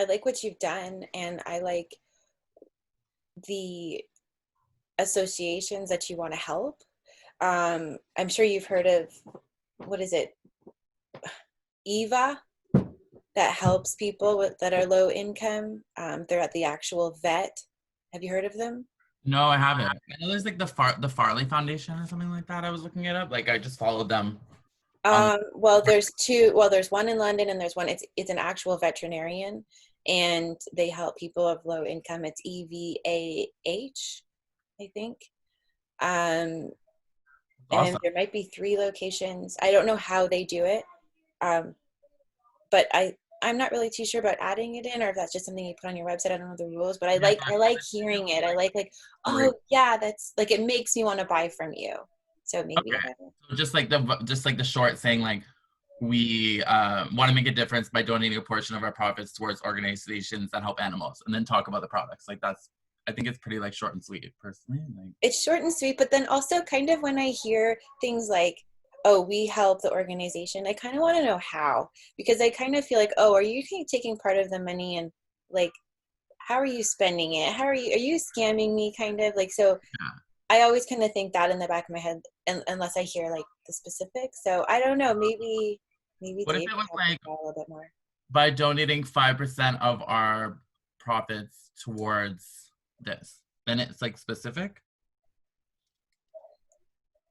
I like what you've done, and I like the associations that you want to help. I'm sure you've heard of, what is it, EVA, that helps people that are low income. They're at the actual vet. Have you heard of them? No, I haven't. I know there's the Farley Foundation or something like that. I was looking it up. I just followed them. Well, there's two. Well, there's one in London, and there's one. It's an actual veterinarian, and they help people of low income. It's EVAH, I think. Awesome. And there might be 3 locations. I don't know how they do it, but I'm not really too sure about adding it in, or if that's just something you put on your website. I don't know the rules, but I like hearing it. I like oh yeah, that's it makes me want to buy from you. So maybe. Okay. So just like the short saying like, we want to make a difference by donating a portion of our profits towards organizations that help animals, and then talk about the products. Like I think it's pretty like short and sweet personally. Like, it's short and sweet, but then also kind of when I hear things like, oh, we help the organization, I kind of want to know how, because I kind of feel like, oh, are you taking part of the money and like, how are you spending it? Are you scamming me kind of like, so I always kind of think that in the back of my head, unless I hear like the specifics. So I don't know, maybe what if Dave it was can like a little bit more. by donating 5% of our profits towards this, then it's like specific?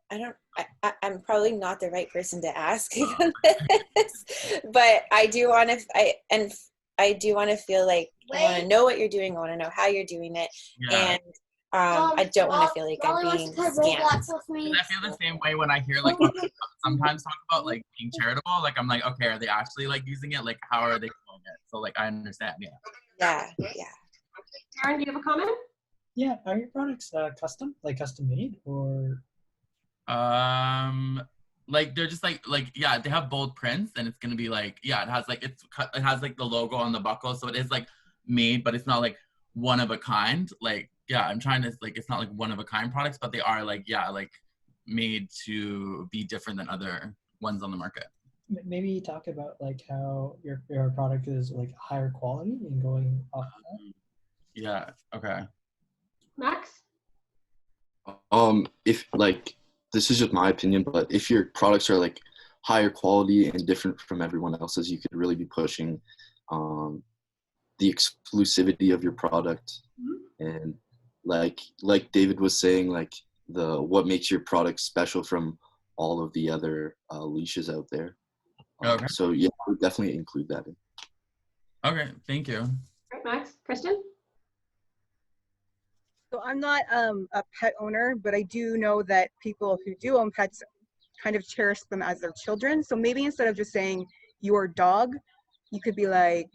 I'm probably not the right person to ask on this, but I do want to feel like I want to know what you're doing. I want to know how you're doing it, and I don't want to feel like I'm being scammed. I feel the same way when I hear like when people sometimes talk about like being charitable. Like I'm like, okay, are they actually like using it? Like how are they doing it? So like I understand. Yeah. Aaron, do you have a comment? Yeah, are your products custom made, or? Like they're just like yeah, they have bold prints, and it's gonna be like, yeah, it has like the logo on the buckle, so it is like made, but it's not like one of a kind. Like, yeah, I'm trying to like, it's not like one of a kind products, but they are like, yeah, like made to be different than other ones on the market. Maybe talk about like how your product is like higher quality and going off that. Yeah. Okay. Max? If like, this is just my opinion, but if your products are like higher quality and different from everyone else's, you could really be pushing the exclusivity of your product. And like David was saying, like what makes your product special from all of the other leashes out there. Okay. So yeah, I would definitely include that in. Okay, thank you. Right, Max. Kristen? So I'm not a pet owner, but I do know that people who do own pets kind of cherish them as their children. So maybe instead of just saying your dog, you could be like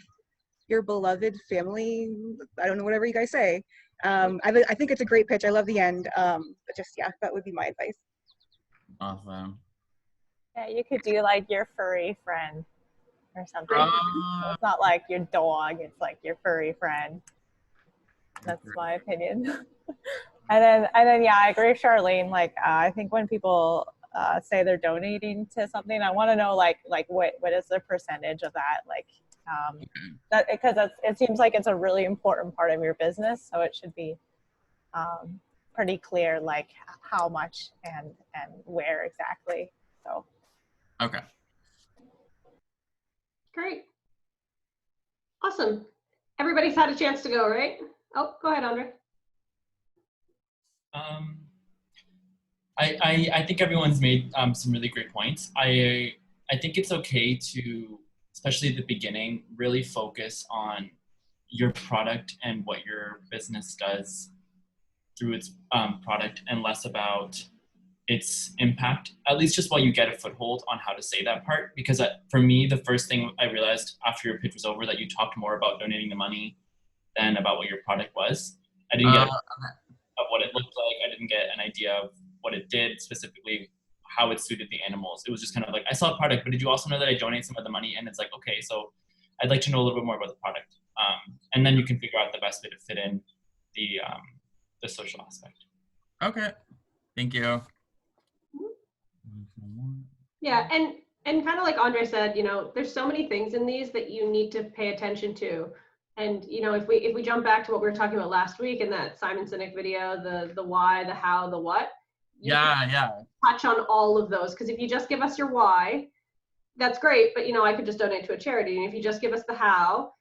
your beloved family. I don't know, whatever you guys say. I think it's a great pitch. I love the end. But just, yeah, that would be my advice. Awesome. Yeah, you could do like your furry friend or something. So it's not like your dog, it's like your furry friend. That's my opinion. and then yeah, I agree with Charlene. Like I think when people say they're donating to something, I want to know like what is the percentage of that, like that, because it seems like it's a really important part of your business, so it should be pretty clear like how much and where exactly. So okay, Great. Awesome. Everybody's had a chance to go, right? Oh, go ahead, Andre. I think everyone's made some really great points. I think it's okay to, especially at the beginning, really focus on your product and what your business does through its product, and less about its impact, at least just while you get a foothold on how to say that part. Because for me, the first thing I realized after your pitch was over, that you talked more about donating the money than about what your product was. I didn't get of what it looked like. I didn't get an idea of what it did specifically, how it suited the animals. It was just kind of like, I saw a product, but did you also know that I donate some of the money? And it's like, okay, so I'd like to know a little bit more about the product. And then you can figure out the best way to fit in the social aspect. Okay, thank you. Yeah, and kind of like Andre said, you know, there's so many things in these that you need to pay attention to. And you know, if we jump back to what we were talking about last week in that Simon Sinek video, the why, the how, the what. Yeah. Touch on all of those, because if you just give us your why, that's great, but you know, I could just donate to a charity. And if you just give us the how,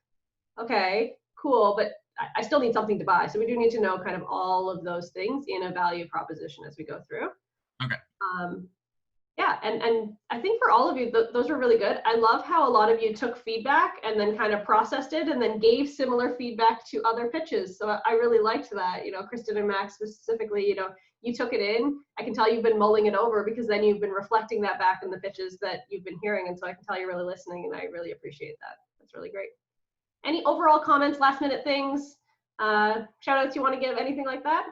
okay, cool, but I still need something to buy. So we do need to know kind of all of those things in a value proposition as we go through. Okay. Yeah, and I think for all of you, those were really good. I love how a lot of you took feedback and then kind of processed it and then gave similar feedback to other pitches. So I really liked that. You know, Kristen and Max specifically, you know, you took it in. I can tell you've been mulling it over, because then you've been reflecting that back in the pitches that you've been hearing. And so I can tell you're really listening, and I really appreciate that. That's really great. Any overall comments, last minute things, shout outs you want to give, anything like that?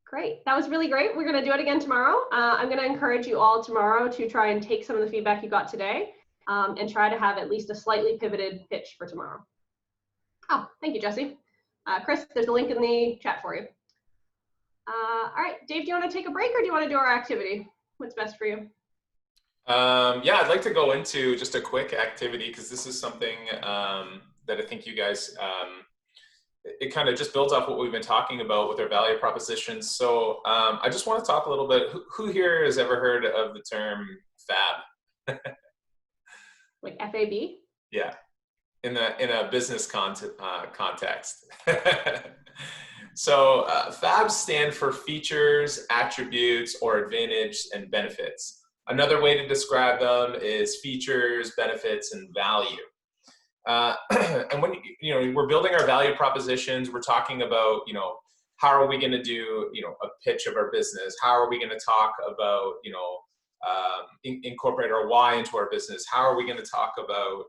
Great. That was really great. We're going to do it again tomorrow. I'm going to encourage you all tomorrow to try and take some of the feedback you got today and try to have at least a slightly pivoted pitch for tomorrow. Oh, thank you, Jesse. Chris, there's a link in the chat for you. All right, Dave, do you want to take a break or do you want to do our activity? What's best for you? Yeah, I'd like to go into just a quick activity because this is something that I think you guys, it kind of just builds off what we've been talking about with our value propositions. So I just want to talk a little bit. Who here has ever heard of the term F.A.B? Like F.A.B? Yeah, in a business context. So FABs stand for features, attributes, or advantage and benefits. Another way to describe them is features, benefits, and value. And when we're building our value propositions, we're talking about how are we going to do a pitch of our business? How are we going to talk about incorporate our why into our business? How are we going to talk about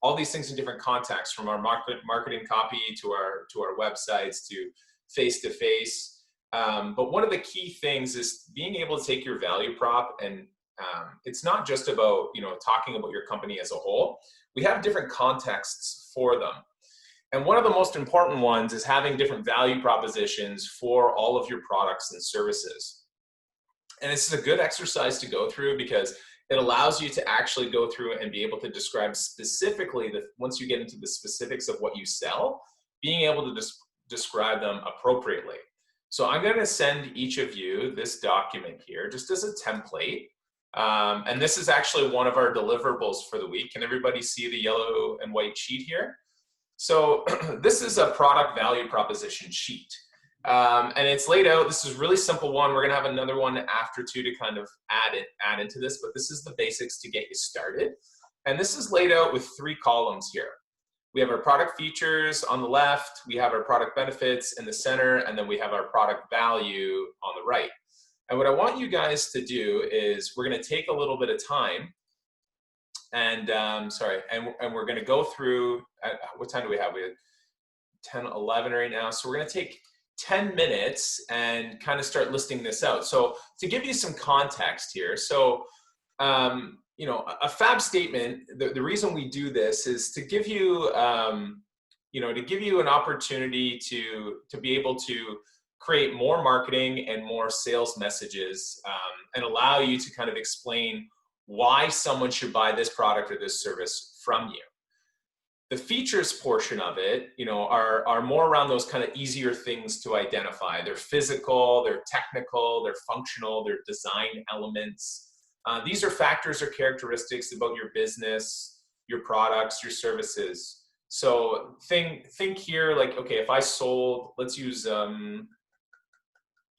all these things in different contexts, from our marketing copy to our websites to face-to-face. But one of the key things is being able to take your value prop, and it's not just about talking about your company as a whole. We have different contexts for them. And one of the most important ones is having different value propositions for all of your products and services. And this is a good exercise to go through because it allows you to actually go through and be able to describe specifically, once you get into the specifics of what you sell, being able to describe them appropriately. So I'm going to send each of you this document here just as a template. And this is actually one of our deliverables for the week. Can everybody see the yellow and white sheet here? So this is a product value proposition sheet. And it's laid out. This is a really simple one. We're going to have another one after too to kind of add into this, but this is the basics to get you started. And this is laid out with 3 columns here. We have our product features on the left, we have our product benefits in the center, and then we have our product value on the right. And what I want you guys to do is we're going to take a little bit of time and and we're going to go through, what time do we have? We have 10, 11 right now. So we're going to take 10 minutes and kind of start listing this out. So to give you some context here, so a FAB statement, the reason we do this is to give you to give you an opportunity to be able to create more marketing and more sales messages and allow you to kind of explain why someone should buy this product or this service from you. The features portion of it, are more around those kind of easier things to identify. They're physical, they're technical, they're functional, they're design elements. These are factors or characteristics about your business, your products, your services. So think here, like, okay, if I sold, let's use a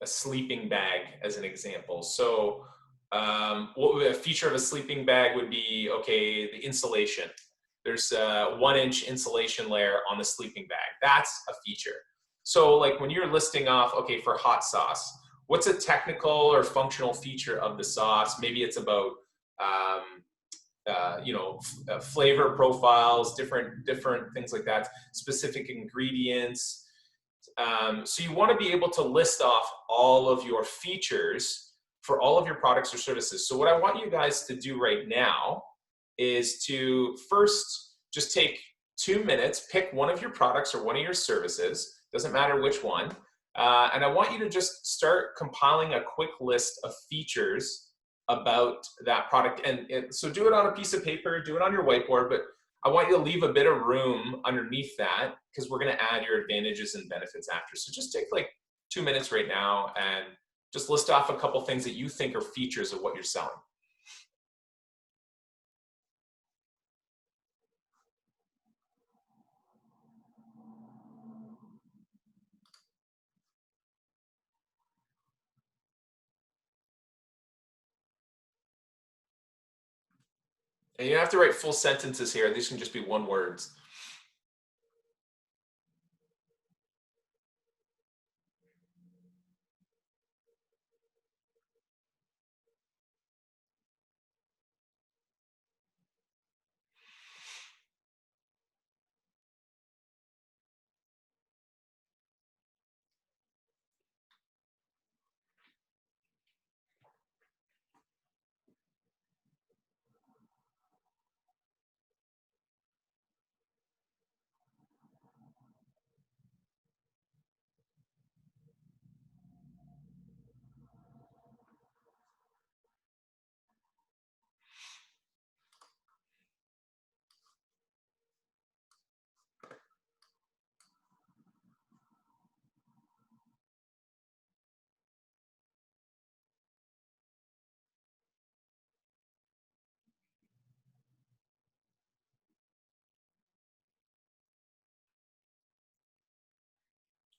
sleeping bag as an example. So what a feature of a sleeping bag would be, okay, the insulation. There's a 1-inch insulation layer on the sleeping bag. That's a feature. So like when you're listing off, okay, for hot sauce, what's a technical or functional feature of the sauce? Maybe it's about, flavor profiles, different things like that, specific ingredients. So you want to be able to list off all of your features for all of your products or services. So what I want you guys to do right now is to first just take 2 minutes, pick one of your products or one of your services, doesn't matter which one, and I want you to just start compiling a quick list of features about that product. And so do it on a piece of paper, do it on your whiteboard, but I want you to leave a bit of room underneath that because we're going to add your advantages and benefits after. So just take like 2 minutes right now and just list off a couple things that you think are features of what you're selling. And you don't have to write full sentences here. These can just be one words.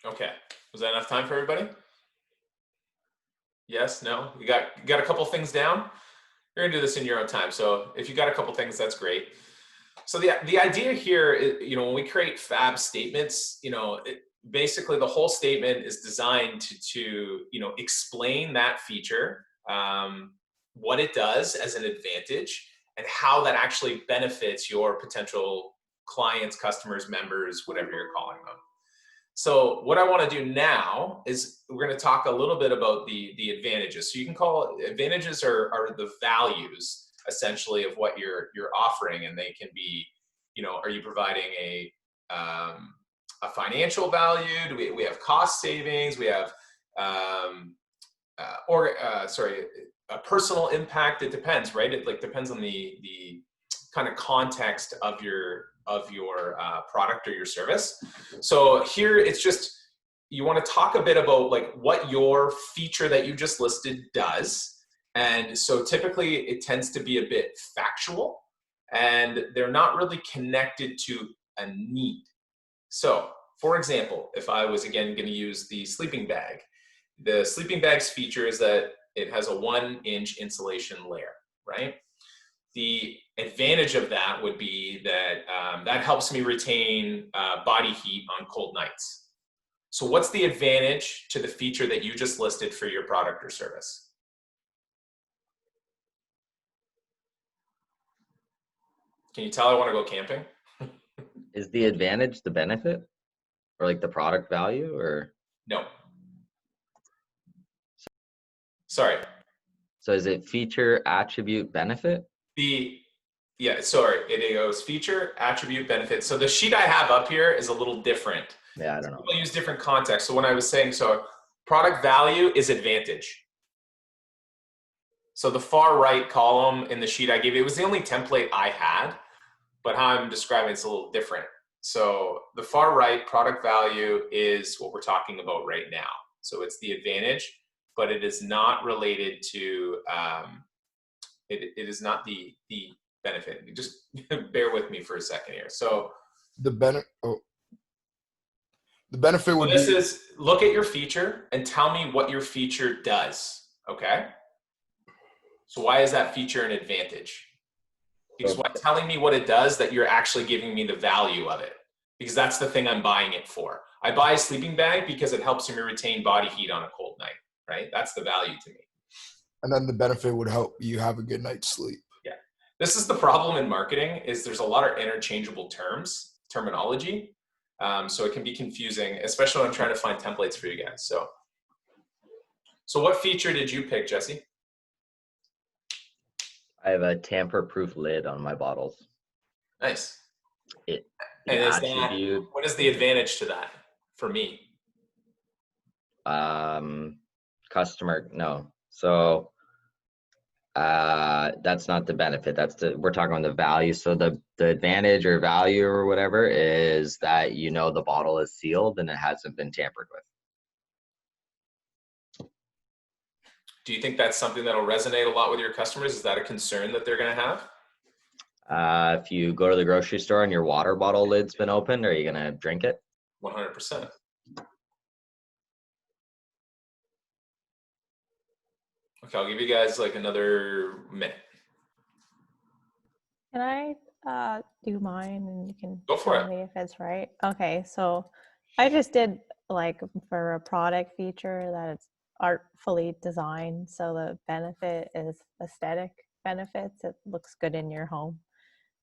Okay. Was that enough time for everybody? Yes, no? You got a couple things down? You're gonna do this in your own time. So if you got a couple things, that's great. So the idea here is, when we create FAB statements, basically the whole statement is designed to explain that feature, what it does as an advantage, and how that actually benefits your potential clients, customers, members, whatever you're calling them. So what I want to do now is we're going to talk a little bit about the advantages. So you can call it, advantages are the values essentially of what you're offering, and they can be, are you providing a financial value? Do we have cost savings? We have a personal impact. It depends, right? It depends on the kind of context of your product or your service. So here it's just, you want to talk a bit about what your feature that you just listed does. And so typically it tends to be a bit factual, and they're not really connected to a need. So for example, if I was again going to use the sleeping bag, the sleeping bag's feature is that it has a 1-inch insulation layer, right? The advantage of that would be that that helps me retain body heat on cold nights. So what's the advantage to the feature that you just listed for your product or service? Can you tell I want to go camping? Is the advantage the benefit, or the product value, or? No. Sorry. So is it feature, attribute, benefit? It goes feature, attribute, benefit. So the sheet I have up here is a little different. Yeah, I don't know. People use different contexts. So when I was saying, product value is advantage. So the far right column in the sheet I gave you, it was the only template I had, but how I'm describing it's a little different. So the far right, product value, is what we're talking about right now. So it's the advantage, but it is not related to, it is not the benefit. Just bear with me for a second here. So the benefit would this is, look at your feature and tell me what your feature does, okay? So why is that feature an advantage? Because by telling me what it does, that you're actually giving me the value of it, because that's the thing I'm buying it for. I buy a sleeping bag because it helps me retain body heat on a cold night, right? That's the value to me. And then the benefit would help you have a good night's sleep. Yeah. This is the problem in marketing, is there's a lot of interchangeable terminology. So it can be confusing, especially when I'm trying to find templates for you guys. So what feature did you pick, Jesse? I have a tamper-proof lid on my bottles. Nice. And what is the advantage to that for me? Customer, no. So that's not the benefit. We're talking about the value. So the advantage or value or whatever is that the bottle is sealed and it hasn't been tampered with. Do you think that's something that'll resonate a lot with your customers? Is that a concern that they're going to have? If you go to the grocery store and your water bottle lid's been opened, are you going to drink it? 100%. Okay, I'll give you guys another minute. Can I do mine and you can go for tell me if it's right? Okay, so I just did for a product feature that it's artfully designed, so the benefit is aesthetic benefits. It looks good in your home.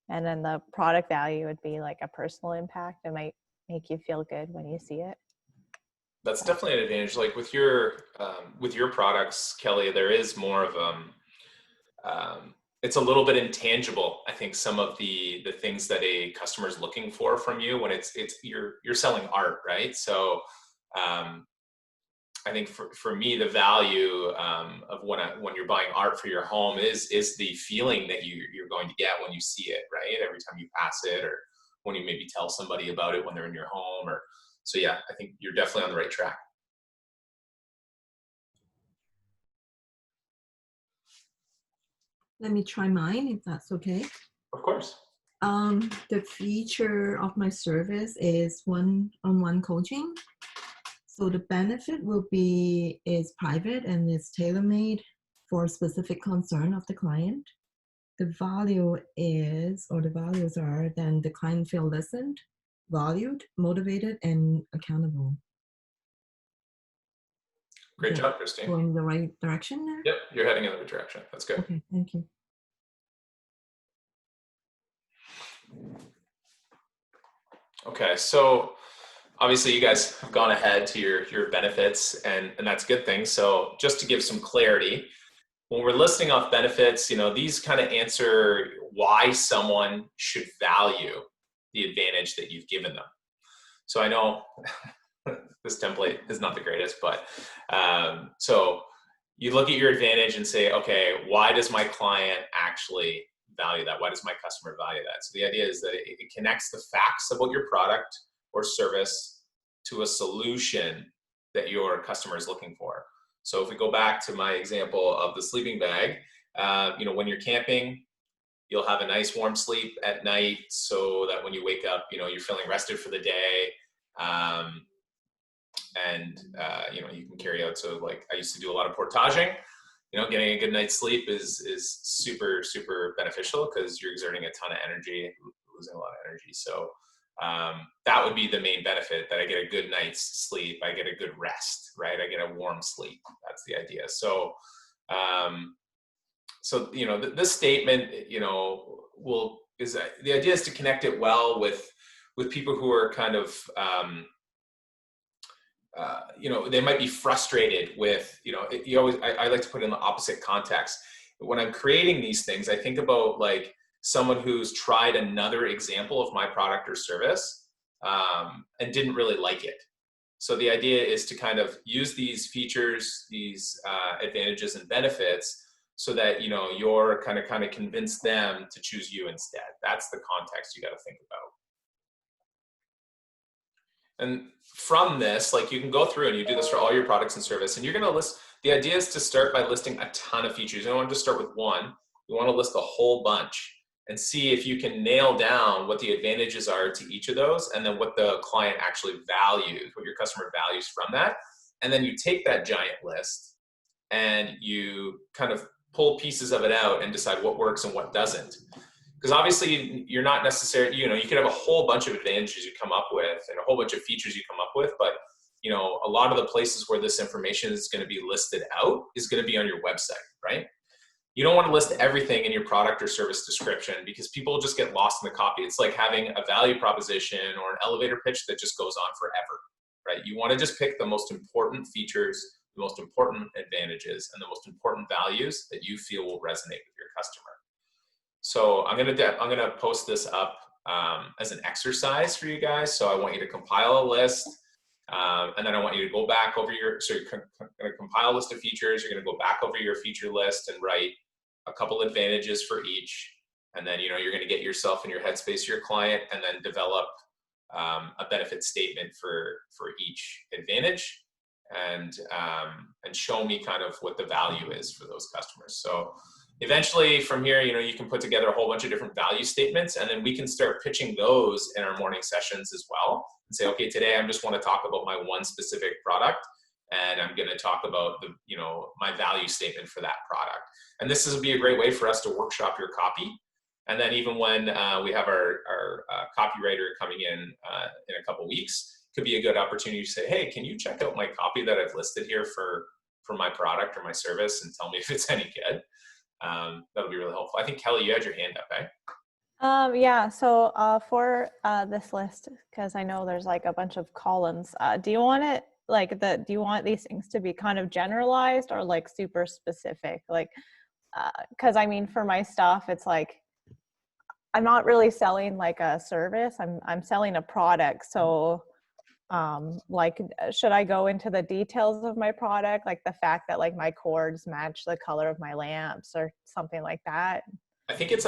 And then the product value would be a personal impact. It might make you feel good when you see it. That's definitely an advantage. With your products, Kelly, there is more of it's a little bit intangible. I think some of the things that a customer is looking for from you when you're selling art, right? So I think for me, the value of when you're buying art for your home is the feeling that you're going to get when you see it, right? Every time you pass it, or when you maybe tell somebody about it when they're in your home, so yeah, I think you're definitely on the right track. Let me try mine, if that's okay. Of course. The feature of my service is one-on-one coaching. So the benefit will be is private and is tailor-made for a specific concern of the client. The value is, or the values are, then the client feel listened, valued, motivated, and accountable. Great job, Christine. Going in the right direction there? Yep, you're heading in the right direction. That's good. Okay, thank you. Okay, so obviously you guys have gone ahead to your benefits, and that's a good thing. So just to give some clarity, when we're listing off benefits, these kind of answer why someone should value the advantage that you've given them. So I know this template is not the greatest, but so you look at your advantage and say, okay, why does my client actually value that? Why does my customer value that? So the idea is that it connects the facts about your product or service to a solution that your customer is looking for. So if we go back to my example of the sleeping bag, when you're camping, you'll have a nice warm sleep at night so that when you wake up, you're feeling rested for the day. You can carry out. So like I used to do a lot of portaging. Getting a good night's sleep is super, super beneficial because you're exerting a ton of energy, losing a lot of energy. So that would be the main benefit, that I get a good night's sleep. I get a good rest, right? I get a warm sleep. That's the idea. So, this statement, the idea is to connect it well with people who are kind of, they might be frustrated with, I like to put it in the opposite context. When I'm creating these things, I think about like someone who's tried another example of my product or service and didn't really like it. So the idea is to kind of use these features, these advantages and benefits so that, you're kind of convince them to choose you instead. That's the context you got to think about. And from this, like you can go through and you do this for all your products and service, and you're going to list, the idea is to start by listing a ton of features. You don't want to just start with one. You want to list a whole bunch and see if you can nail down what the advantages are to each of those, and then what the client actually values, what your customer values from that. And then you take that giant list and you kind of pull pieces of it out and decide what works and what doesn't. Because obviously you're not necessarily, you could have a whole bunch of advantages you come up with and a whole bunch of features you come up with, but a lot of the places where this information is going to be listed out is going to be on your website, right? You don't want to list everything in your product or service description because people just get lost in the copy. It's like having a value proposition or an elevator pitch that just goes on forever, right? You want to just pick the most important features, the most important advantages, and the most important values that you feel will resonate with your customer. So I'm gonna post this up as an exercise for you guys. So I want you to compile a list, and then I want you to go back over so you're gonna compile a list of features. You're gonna go back over your feature list and write a couple advantages for each, and then you're gonna get yourself in your headspace, your client, and then develop a benefit statement for each advantage, and show me kind of what the value is for those customers. So eventually from here, you can put together a whole bunch of different value statements, and then we can start pitching those in our morning sessions as well and say, okay, today I just want to talk about my one specific product, and I'm going to talk about my value statement for that product. And this would be a great way for us to workshop your copy. And then even when we have our copywriter coming in a couple weeks, could be a good opportunity to say, hey, can you check out my copy that I've listed here for my product or my service and tell me if it's any good? That'll be really helpful. I think Kelly, you had your hand up, eh? Yeah, so for this list, because I know there's like a bunch of columns, do you want it do you want these things to be kind of generalized or like super specific? Like, because I mean, for my stuff, it's like, I'm not really selling like a service, I'm selling a product. So should I go into the details of my product, like the fact that like my cords match the color of my lamps or something like that? I think it's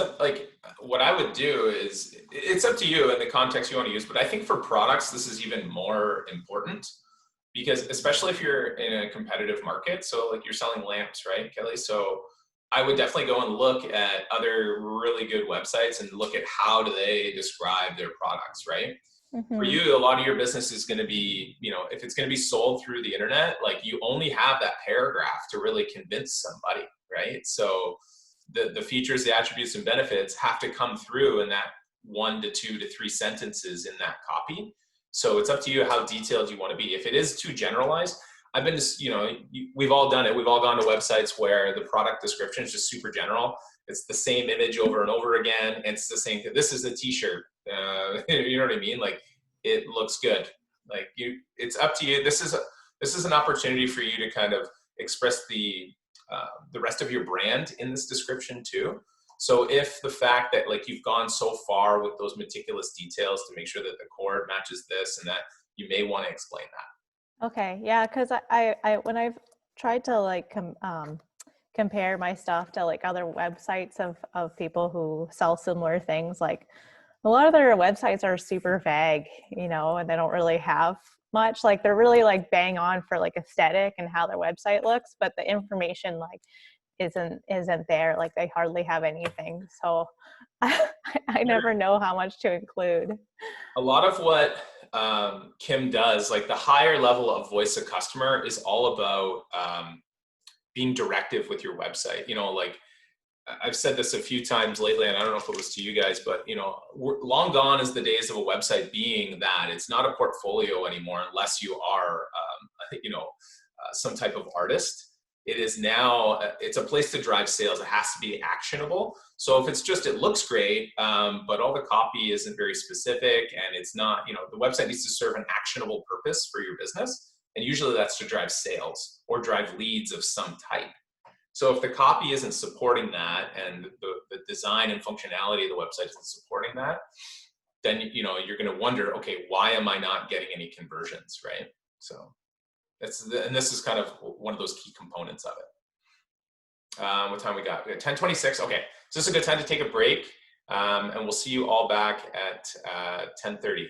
what I would do is, it's up to you and the context you want to use, but I think for products, this is even more important because especially if you're in a competitive market, so like you're selling lamps, right, Kelly? So I would definitely go and look at other really good websites and look at how do they describe their products, right? For you, a lot of your business is going to be, you know, if it's going to be sold through the internet, like you only have that paragraph to really convince somebody, right? So the features, the attributes and benefits have to come through in that 1 to 2 to 3 sentences in that copy. So it's up to you how detailed you want to be. If it is too generalized, I've been, you know, we've all done it. We've all gone to websites where the product description is just super general. It's the same image over and over again. And it's the same thing. This is a t-shirt. You know what I mean? Like, it looks good. Like, it's up to you. This is an opportunity for you to kind of express the rest of your brand in this description too. So if the fact that like you've gone so far with those meticulous details to make sure that the cord matches this and that, you may want to explain that. Okay, yeah, because I when I've tried to like compare my stuff to like other websites of people who sell similar things, like a lot of their websites are super vague, you know, and they don't really have much. Like they're really like bang on for like aesthetic and how their website looks, but the information like isn't there. Like they hardly have anything. So I never know how much to include. A lot of what Kim does, like the higher level of voice of customer, is all about being directive with your website. You know, like I've said this a few times lately, and I don't know if it was to you guys, but you know, long gone is the days of a website being that. It's not a portfolio anymore unless you are, you know, some type of artist. It is now, it's a place to drive sales. It has to be actionable. So if it's just, it looks great, but all the copy isn't very specific and it's not, you know, the website needs to serve an actionable purpose for your business. And usually that's to drive sales or drive leads of some type. So if the copy isn't supporting that and the design and functionality of the website isn't supporting that, then, you know, you're going to wonder, okay, why am I not getting any conversions, right? So and this is kind of one of those key components of it. What time we got? We got 10:26. Okay, so this is a good time to take a break, and we'll see you all back at 10:30.